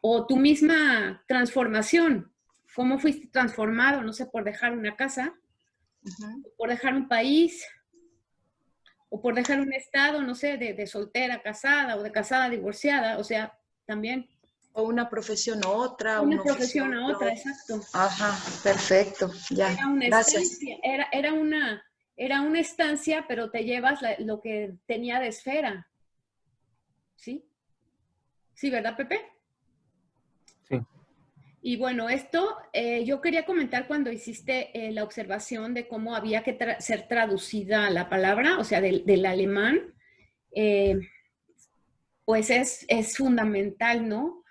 O tu misma transformación, cómo fuiste transformado, no sé, por dejar una casa, por dejar un país, o por dejar un estado, no sé, de soltera casada o de casada divorciada, o sea, también. O una profesión a otra, Una un profesión oficio a otra, exacto. Ajá, perfecto, ya. Era una Gracias. estancia, era una estancia, pero te llevas lo que tenía de esfera. ¿Sí? Sí, ¿verdad, Pepe? Sí. Y bueno, esto yo quería comentar cuando hiciste la observación de cómo había que ser traducida la palabra, o sea, del alemán, pues es fundamental, ¿no?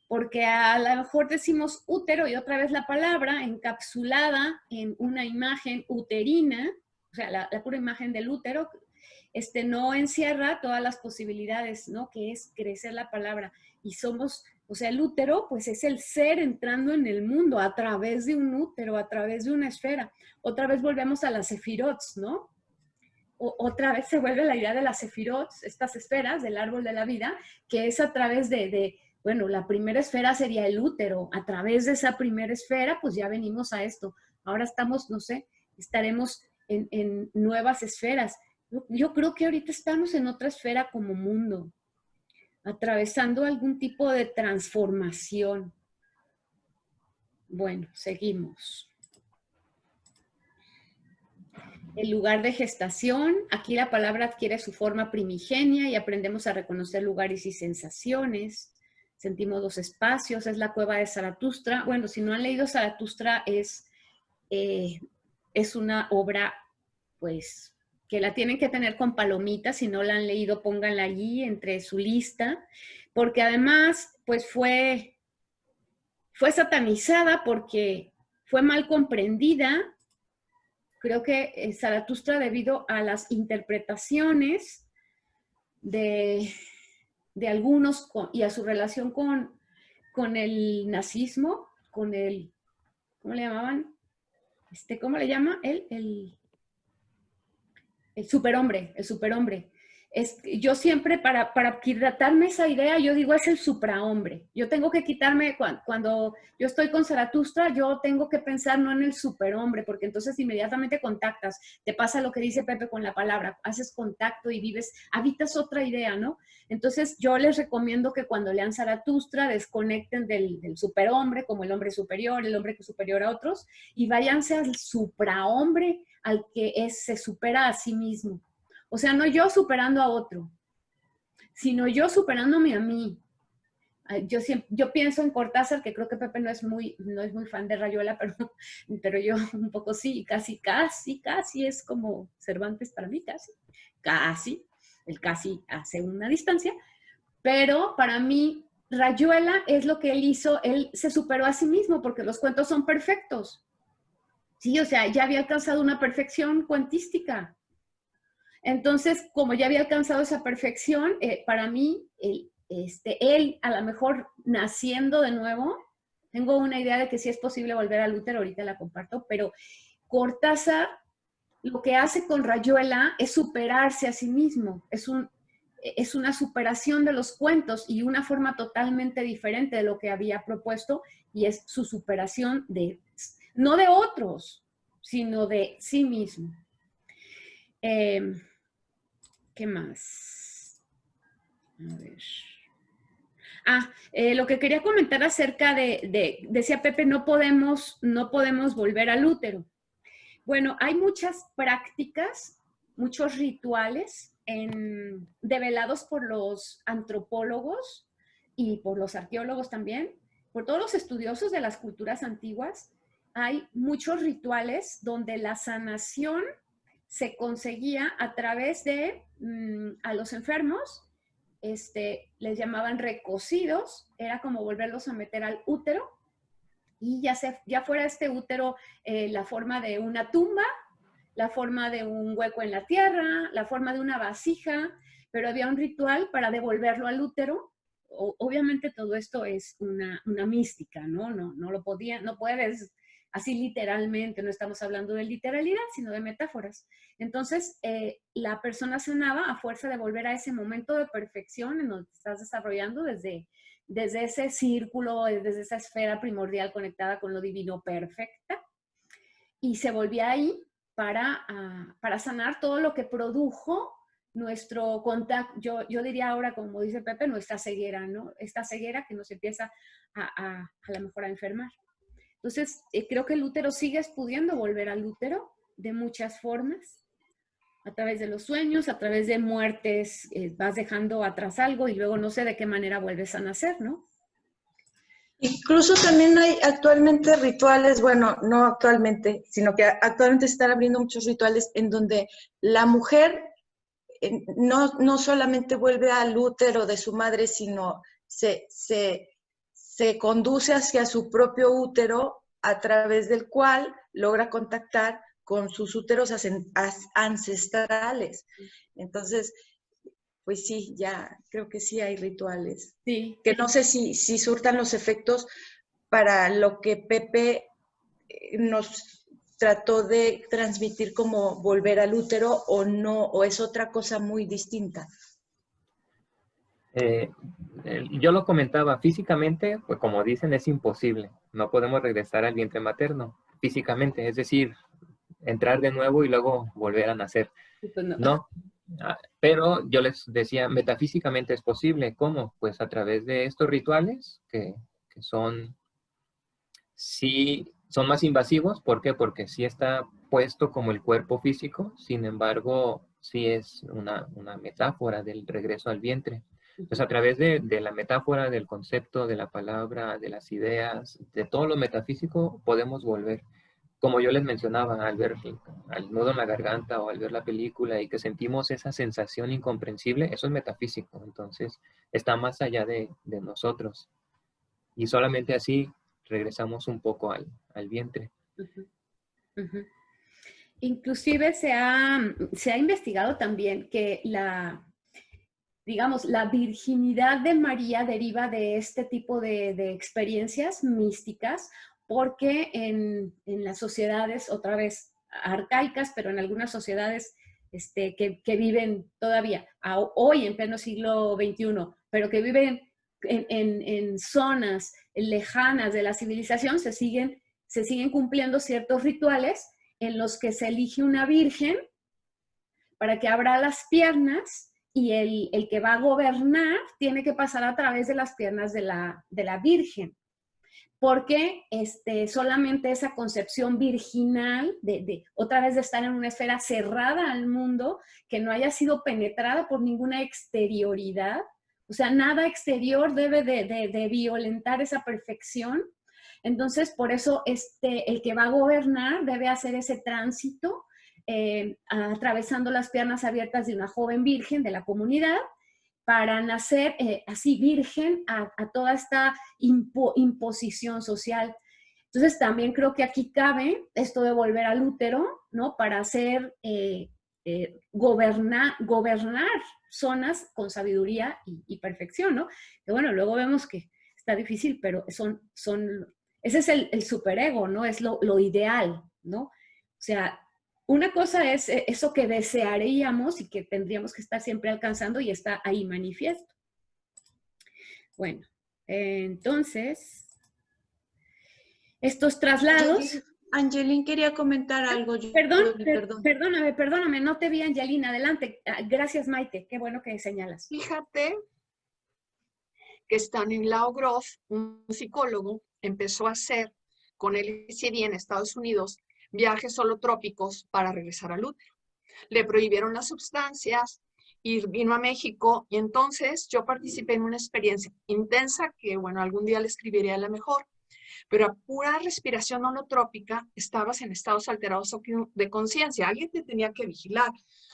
Porque a lo mejor decimos útero y otra vez la palabra encapsulada en una imagen uterina, o sea, la pura imagen del útero, no encierra todas las posibilidades, ¿no? Que es crecer la palabra. Y somos, o sea, el útero, pues es el ser entrando en el mundo a través de un útero, a través de una esfera. Otra vez volvemos a las sefirots, ¿no? Otra vez se vuelve la idea de las sefirots, estas esferas del árbol de la vida, que es a través bueno, la primera esfera sería el útero. A través de esa primera esfera, pues ya venimos a esto. Ahora estamos, no sé, estaremos en nuevas esferas. Yo creo que ahorita estamos en otra esfera como mundo, atravesando algún tipo de transformación. Bueno, seguimos. El lugar de gestación, aquí la palabra adquiere su forma primigenia y aprendemos a reconocer lugares y sensaciones. Sentimos los espacios, es la cueva de Zaratustra. Bueno, si no han leído Zaratustra, es una obra, pues, que la tienen que tener con palomitas. Si no la han leído, pónganla allí entre su lista, porque además, pues, fue satanizada porque fue mal comprendida. Creo que Zaratustra, debido a las interpretaciones de algunos y a su relación con el nazismo, con el, ¿cómo le llamaban? ¿Cómo le llama? El superhombre, el superhombre. Yo siempre, para quitarme esa idea, yo digo, es el suprahombre. Yo tengo que quitarme, cuando yo estoy con Zaratustra, yo tengo que pensar no en el superhombre, porque entonces inmediatamente contactas, te pasa lo que dice Pepe con la palabra, haces contacto y habitas otra idea, ¿no? Entonces yo les recomiendo que cuando lean Zaratustra desconecten del superhombre, como el hombre superior a otros, y váyanse al suprahombre, al que se supera a sí mismo. O sea, no yo superando a otro, sino yo superándome a mí. Yo pienso en Cortázar, que creo que Pepe no es muy fan de Rayuela, pero yo un poco sí, casi es como Cervantes para mí, casi, el casi hace una distancia, pero para mí Rayuela es lo que él hizo, él se superó a sí mismo porque los cuentos son perfectos. Sí, o sea, ya había alcanzado una perfección cuentística. Entonces, como ya había alcanzado esa perfección, para mí, él, a lo mejor naciendo de nuevo, tengo una idea de que sí es posible volver al útero, ahorita la comparto, pero Cortázar lo que hace con Rayuela es superarse a sí mismo, es una superación de los cuentos y una forma totalmente diferente de lo que había propuesto, y es su superación no de otros, sino de sí mismo. ¿Qué más? A ver. Lo que quería comentar acerca decía Pepe, no podemos volver al útero. Bueno, hay muchas prácticas, muchos rituales develados por los antropólogos y por los arqueólogos también, por todos los estudiosos de las culturas antiguas. Hay muchos rituales donde la sanación se conseguía a través de a los enfermos, les llamaban recocidos, era como volverlos a meter al útero, y ya fuera este útero la forma de una tumba, la forma de un hueco en la tierra, la forma de una vasija, pero había un ritual para devolverlo al útero. Obviamente todo esto es una mística, ¿no? No puedes así literalmente, no estamos hablando de literalidad, sino de metáforas. Entonces, la persona sanaba a fuerza de volver a ese momento de perfección en donde te estás desarrollando desde ese círculo, desde esa esfera primordial conectada con lo divino perfecta, y se volvía ahí para sanar todo lo que produjo nuestro contacto, yo diría ahora, como dice Pepe, nuestra ceguera, ¿no? Esta ceguera que nos empieza a lo mejor a enfermar. Entonces, creo que el útero sigues pudiendo volver al útero de muchas formas, a través de los sueños, a través de muertes, vas dejando atrás algo y luego no sé de qué manera vuelves a nacer, ¿no? Incluso también hay actualmente rituales, bueno, no actualmente, sino que actualmente se están abriendo muchos rituales en donde la mujer no solamente vuelve al útero de su madre, sino se conduce hacia su propio útero, a través del cual logra contactar con sus úteros ancestrales. Entonces, pues sí, ya creo que sí hay rituales. Sí. Que no sé si surtan los efectos para lo que Pepe nos trató de transmitir como volver al útero o no, o es otra cosa muy distinta. Yo lo comentaba, físicamente, pues como dicen, es imposible. No podemos regresar al vientre materno físicamente, es decir, entrar de nuevo y luego volver a nacer. Pues no. No, pero yo les decía, metafísicamente es posible. ¿Cómo? Pues a través de estos rituales que son, sí, son más invasivos. ¿Por qué? Porque sí está puesto como el cuerpo físico, sin embargo, sí es una metáfora del regreso al vientre. Pues a través de la metáfora, del concepto, de la palabra, de las ideas, de todo lo metafísico, podemos volver. Como yo les mencionaba, al ver al nudo en la garganta o al ver la película y que sentimos esa sensación incomprensible, eso es metafísico. Entonces, está más allá de nosotros. Y solamente así regresamos un poco al vientre. Uh-huh. Uh-huh. Inclusive se ha investigado también que digamos, la virginidad de María deriva de este tipo de experiencias místicas, porque en las sociedades, otra vez, arcaicas, pero en algunas sociedades que viven todavía hoy en pleno siglo XXI, pero que viven en zonas lejanas de la civilización, se siguen cumpliendo ciertos rituales en los que se elige una virgen para que abra las piernas y el que va a gobernar tiene que pasar a través de las piernas de la virgen. Porque solamente esa concepción virginal otra vez de estar en una esfera cerrada al mundo, que no haya sido penetrada por ninguna exterioridad, o sea, nada exterior debe de violentar esa perfección. Entonces, por eso el que va a gobernar debe hacer ese tránsito atravesando las piernas abiertas de una joven virgen de la comunidad para nacer así virgen a toda esta imposición social. Entonces también creo que aquí cabe esto de volver al útero, ¿no? Para hacer, gobernar zonas con sabiduría y perfección, ¿no? Que bueno, luego vemos que está difícil, pero ese es el superego, ¿no? Es lo ideal, ¿no? O sea, una cosa es eso que desearíamos y que tendríamos que estar siempre alcanzando y está ahí manifiesto. Bueno, entonces, estos traslados... Angelín quería comentar algo. Perdóname, no te vi, Angelín, adelante. Gracias, Maite, qué bueno que señalas. Fíjate que Stanislaw Grof, un psicólogo, empezó a hacer con LSD en Estados Unidos viajes holotrópicos para regresar al útero. Le prohibieron las sustancias y vino a México, y entonces yo participé en una experiencia intensa que, bueno, algún día le escribiré a la mejor, pero a pura respiración holotrópica estabas en estados alterados de conciencia. Alguien te tenía que vigilar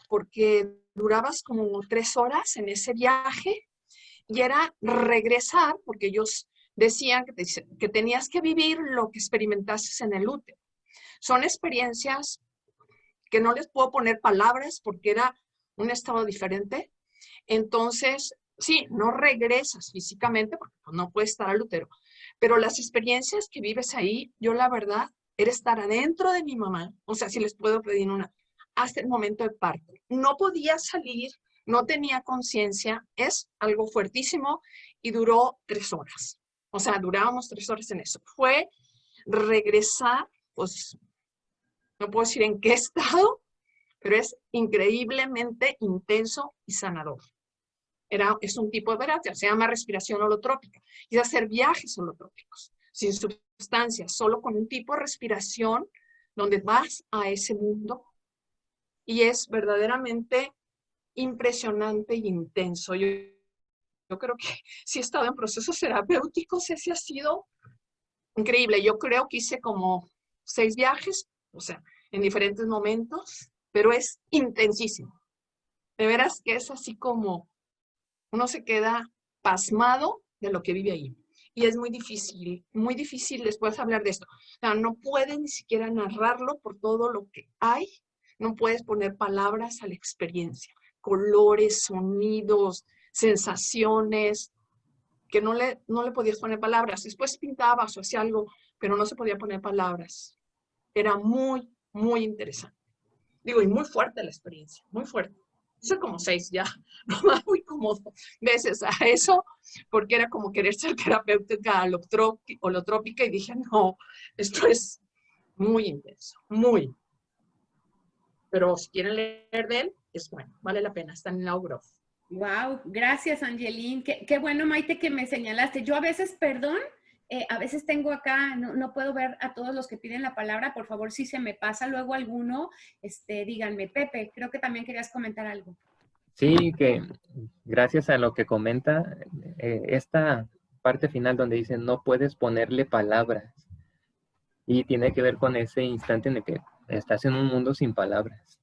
porque durabas como 3 horas en ese viaje y era regresar, porque ellos decían que tenías que vivir lo que experimentases en el útero. Son experiencias que no les puedo poner palabras porque era un estado diferente. Entonces, sí, no regresas físicamente porque no puedes estar al útero, pero las experiencias que vives ahí, yo la verdad, era estar adentro de mi mamá, o sea, si les puedo pedir una, hasta el momento de parto. No podía salir, no tenía conciencia, es algo fuertísimo y duró 3 horas. O sea, durábamos 3 horas en eso. Fue regresar, pues, no puedo decir en qué estado, pero es increíblemente intenso y sanador. Es un tipo de terapia, se llama respiración holotrópica, y es hacer viajes holotrópicos, sin sustancias, solo con un tipo de respiración donde vas a ese mundo, y es verdaderamente impresionante y intenso. Yo creo que si he estado en procesos terapéuticos, ese ha sido increíble. Yo creo que hice como 6 viajes, o sea, en diferentes momentos, pero es intensísimo. De veras que es así como uno se queda pasmado de lo que vive ahí. y es muy difícil después hablar de esto. O sea, no puedes ni siquiera narrarlo por todo lo que hay, no puedes poner palabras a la experiencia, colores, sonidos, sensaciones, que no le podías poner palabras. Después pintabas o hacía algo, pero no se podía poner palabras. Era muy, muy interesante. Digo, y muy fuerte la experiencia, muy fuerte. Hice como 6 ya, no muy como veces a eso, porque era como querer ser terapéutica holotrópica y dije, no, esto es muy intenso, muy. Pero si quieren leer de él, es bueno, vale la pena, está en Lau Grof. Wow, gracias, Angeline. Qué bueno, Maite, que me señalaste. Yo a veces, perdón, a veces tengo acá, no puedo ver a todos los que piden la palabra. Por favor, si se me pasa luego alguno, díganme. Pepe, creo que también querías comentar algo. Sí, que gracias a lo que comenta, esta parte final donde dice no puedes ponerle palabras, y tiene que ver con ese instante en el que estás en un mundo sin palabras.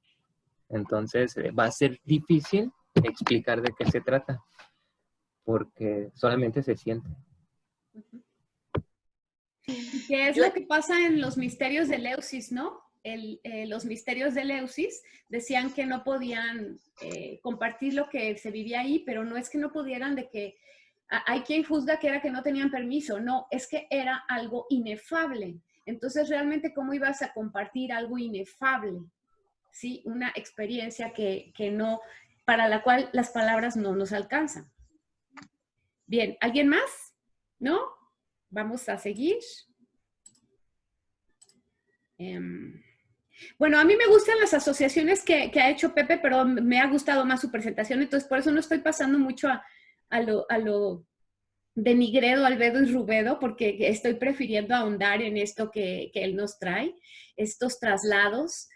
Entonces va a ser difícil explicar de qué se trata, porque solamente se siente. ¿Qué es lo que pasa en los misterios de Eleusis, no? Los misterios de Eleusis decían que no podían compartir lo que se vivía ahí, pero no es que no pudieran de que... Hay quien juzga que era que no tenían permiso. No, es que era algo inefable. Entonces, realmente, ¿cómo ibas a compartir algo inefable? ¿Sí? Una experiencia que no, para la cual las palabras no nos alcanzan. Bien, ¿alguien más? ¿No? Vamos a seguir. Bueno, a mí me gustan las asociaciones que ha hecho Pepe, pero me ha gustado más su presentación, entonces por eso no estoy pasando mucho a lo denigredo, albedo y rubedo, porque estoy prefiriendo ahondar en esto que él nos trae, estos traslados.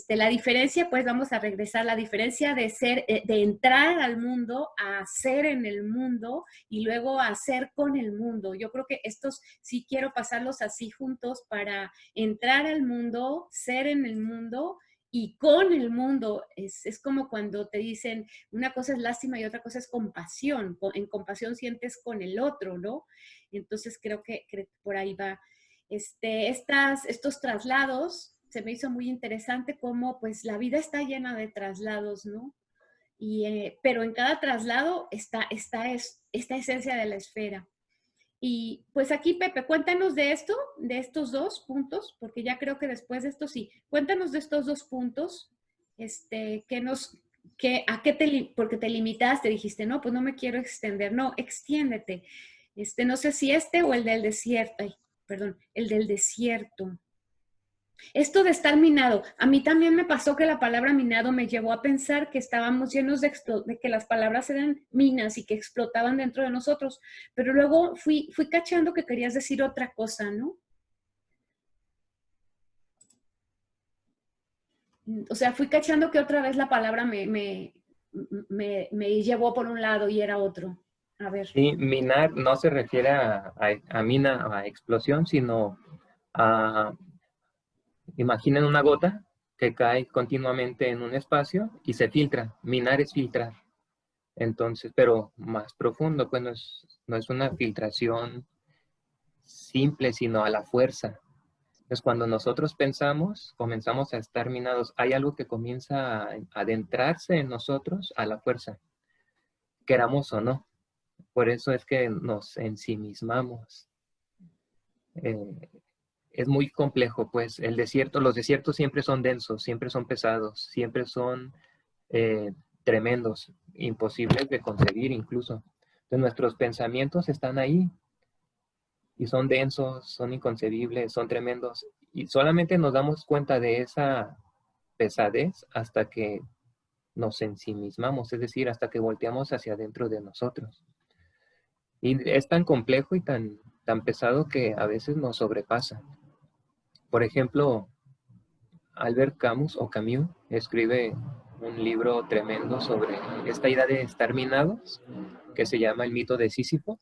La diferencia, pues vamos a regresar, la diferencia de ser, de entrar al mundo a ser en el mundo y luego a ser con el mundo. Yo creo que estos sí quiero pasarlos así juntos para entrar al mundo, ser en el mundo y con el mundo. Es como cuando te dicen, una cosa es lástima y otra cosa es compasión. En compasión sientes con el otro, ¿no? Entonces creo que por ahí va. Estos traslados, se me hizo muy interesante cómo pues la vida está llena de traslados, ¿no? Pero en cada traslado está esta esencia de la esfera. Y pues aquí, Pepe, cuéntanos de esto, de estos 2 puntos, porque ya creo que después de esto sí. Cuéntanos de estos 2 puntos, porque te limitaste, dijiste, no, pues no me quiero extender. No, extiéndete. No sé si o el del desierto, el del desierto. Esto de estar minado, a mí también me pasó que la palabra minado me llevó a pensar que estábamos llenos de que las palabras eran minas y que explotaban dentro de nosotros, pero luego fui cachando que querías decir otra cosa, ¿no? O sea, fui cachando que otra vez la palabra me llevó por un lado y era otro. A ver. Sí, minar no se refiere a mina, a explosión, sino a... Imaginen una gota que cae continuamente en un espacio y se filtra. Minar es filtrar. Entonces, pero más profundo, pues no es una filtración simple, sino a la fuerza. Entonces, cuando nosotros pensamos, comenzamos a estar minados, hay algo que comienza a adentrarse en nosotros a la fuerza, queramos o no. Por eso es que nos ensimismamos. Es muy complejo, pues los desiertos siempre son densos, siempre son pesados, siempre son tremendos, imposibles de concebir incluso. Entonces nuestros pensamientos están ahí y son densos, son inconcebibles, son tremendos. Y solamente nos damos cuenta de esa pesadez hasta que nos ensimismamos, es decir, hasta que volteamos hacia adentro de nosotros. Y es tan complejo y tan pesado que a veces nos sobrepasa. Por ejemplo, Albert Camus escribe un libro tremendo sobre esta idea de estar minados, que se llama El mito de Sísifo.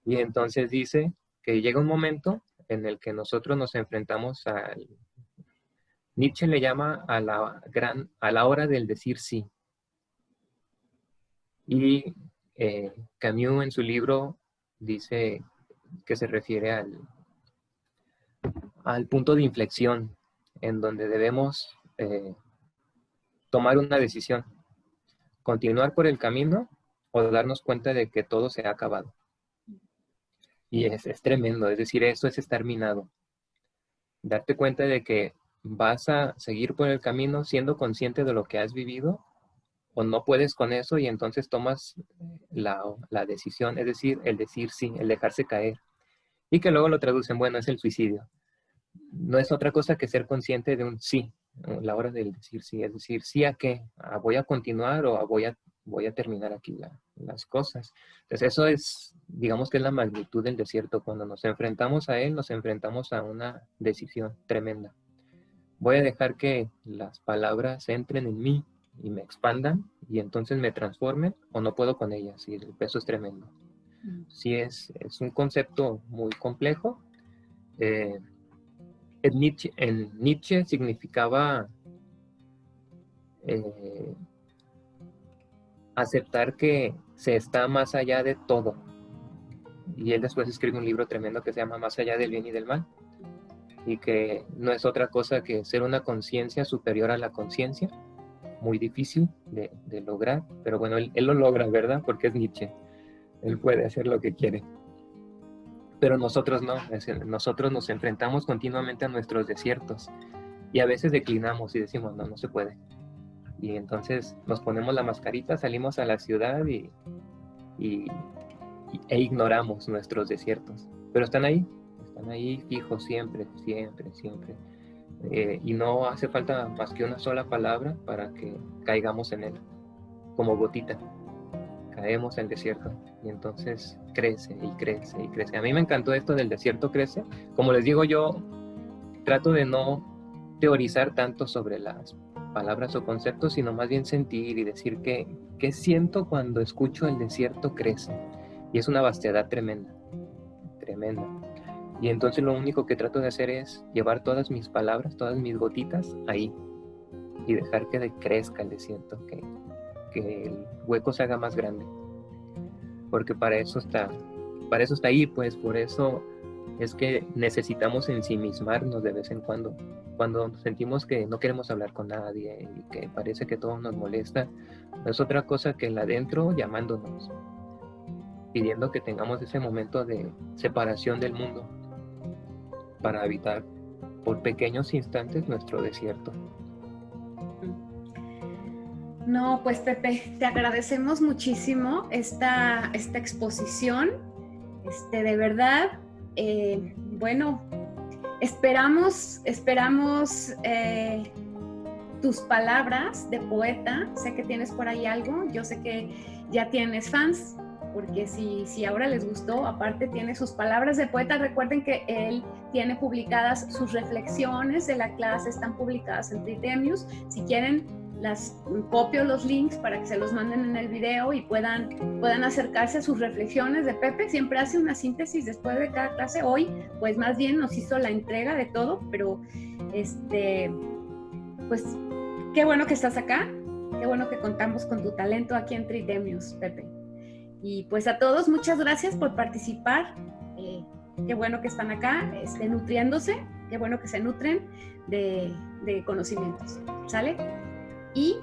Y entonces dice que llega un momento en el que nosotros nos enfrentamos Nietzsche le llama a la hora del decir sí. Y Camus en su libro dice que se refiere al punto de inflexión en donde debemos tomar una decisión, continuar por el camino o darnos cuenta de que todo se ha acabado. Y es tremendo, es decir, eso es estar minado. Darte cuenta de que vas a seguir por el camino siendo consciente de lo que has vivido o no puedes con eso y entonces tomas la decisión, es decir, el decir sí, el dejarse caer. Y que luego lo traducen, bueno, es el suicidio. No es otra cosa que ser consciente de un sí, a la hora del decir sí, es decir, sí a qué, voy a continuar o voy a terminar aquí las cosas. Entonces eso es, digamos que es la magnitud del desierto. Cuando nos enfrentamos a él, nos enfrentamos a una decisión tremenda. Voy a dejar que las palabras entren en mí y me expandan y entonces me transformen o no puedo con ellas y el peso es tremendo. Sí, es un concepto muy complejo. En Nietzsche significaba aceptar que se está más allá de todo. Y él después escribe un libro tremendo que se llama Más allá del bien y del mal. Y que no es otra cosa que ser una conciencia superior a la conciencia. Muy difícil de lograr. Pero bueno, él lo logra, ¿verdad? Porque es Nietzsche. Él puede hacer lo que quiere. Pero nosotros no. Nosotros nos enfrentamos continuamente a nuestros desiertos. Y a veces declinamos y decimos, no se puede. Y entonces nos ponemos la mascarita, salimos a la ciudad e ignoramos nuestros desiertos. Pero están ahí fijos siempre. Y no hace falta más que una sola palabra para que caigamos en él, como gotita. Caemos al desierto y entonces crece y crece y crece. A mí me encantó esto del desierto crece. Como les digo, yo trato de no teorizar tanto sobre las palabras o conceptos, sino más bien sentir y decir qué siento cuando escucho el desierto crece. Y es una vastedad tremenda. Y entonces lo único que trato de hacer es llevar todas mis palabras, todas mis gotitas ahí y dejar que crezca el desierto, que el hueco se haga más grande. Porque para eso está ahí, pues por eso es que necesitamos ensimismarnos de vez en cuando. Cuando sentimos que no queremos hablar con nadie y que parece que todo nos molesta, no es otra cosa que el adentro llamándonos, pidiendo que tengamos ese momento de separación del mundo para habitar por pequeños instantes nuestro desierto. No, pues Pepe, te agradecemos muchísimo esta exposición. De verdad, bueno, esperamos tus palabras de poeta. Sé que tienes por ahí algo, yo sé que ya tienes fans, porque si ahora les gustó, aparte tiene sus palabras de poeta. Recuerden que él tiene publicadas sus reflexiones de la clase, están publicadas en Tritemius. Si quieren, las copio los links para que se los manden en el video y puedan acercarse a sus reflexiones de Pepe. Siempre hace una síntesis después de cada clase. Hoy, pues más bien nos hizo la entrega de todo, pero pues qué bueno que estás acá, qué bueno que contamos con tu talento aquí en Tritemius, Pepe. Y pues a todos, muchas gracias por participar. Qué bueno que están acá, nutriéndose, qué bueno que se nutren de conocimientos, ¿sale? Y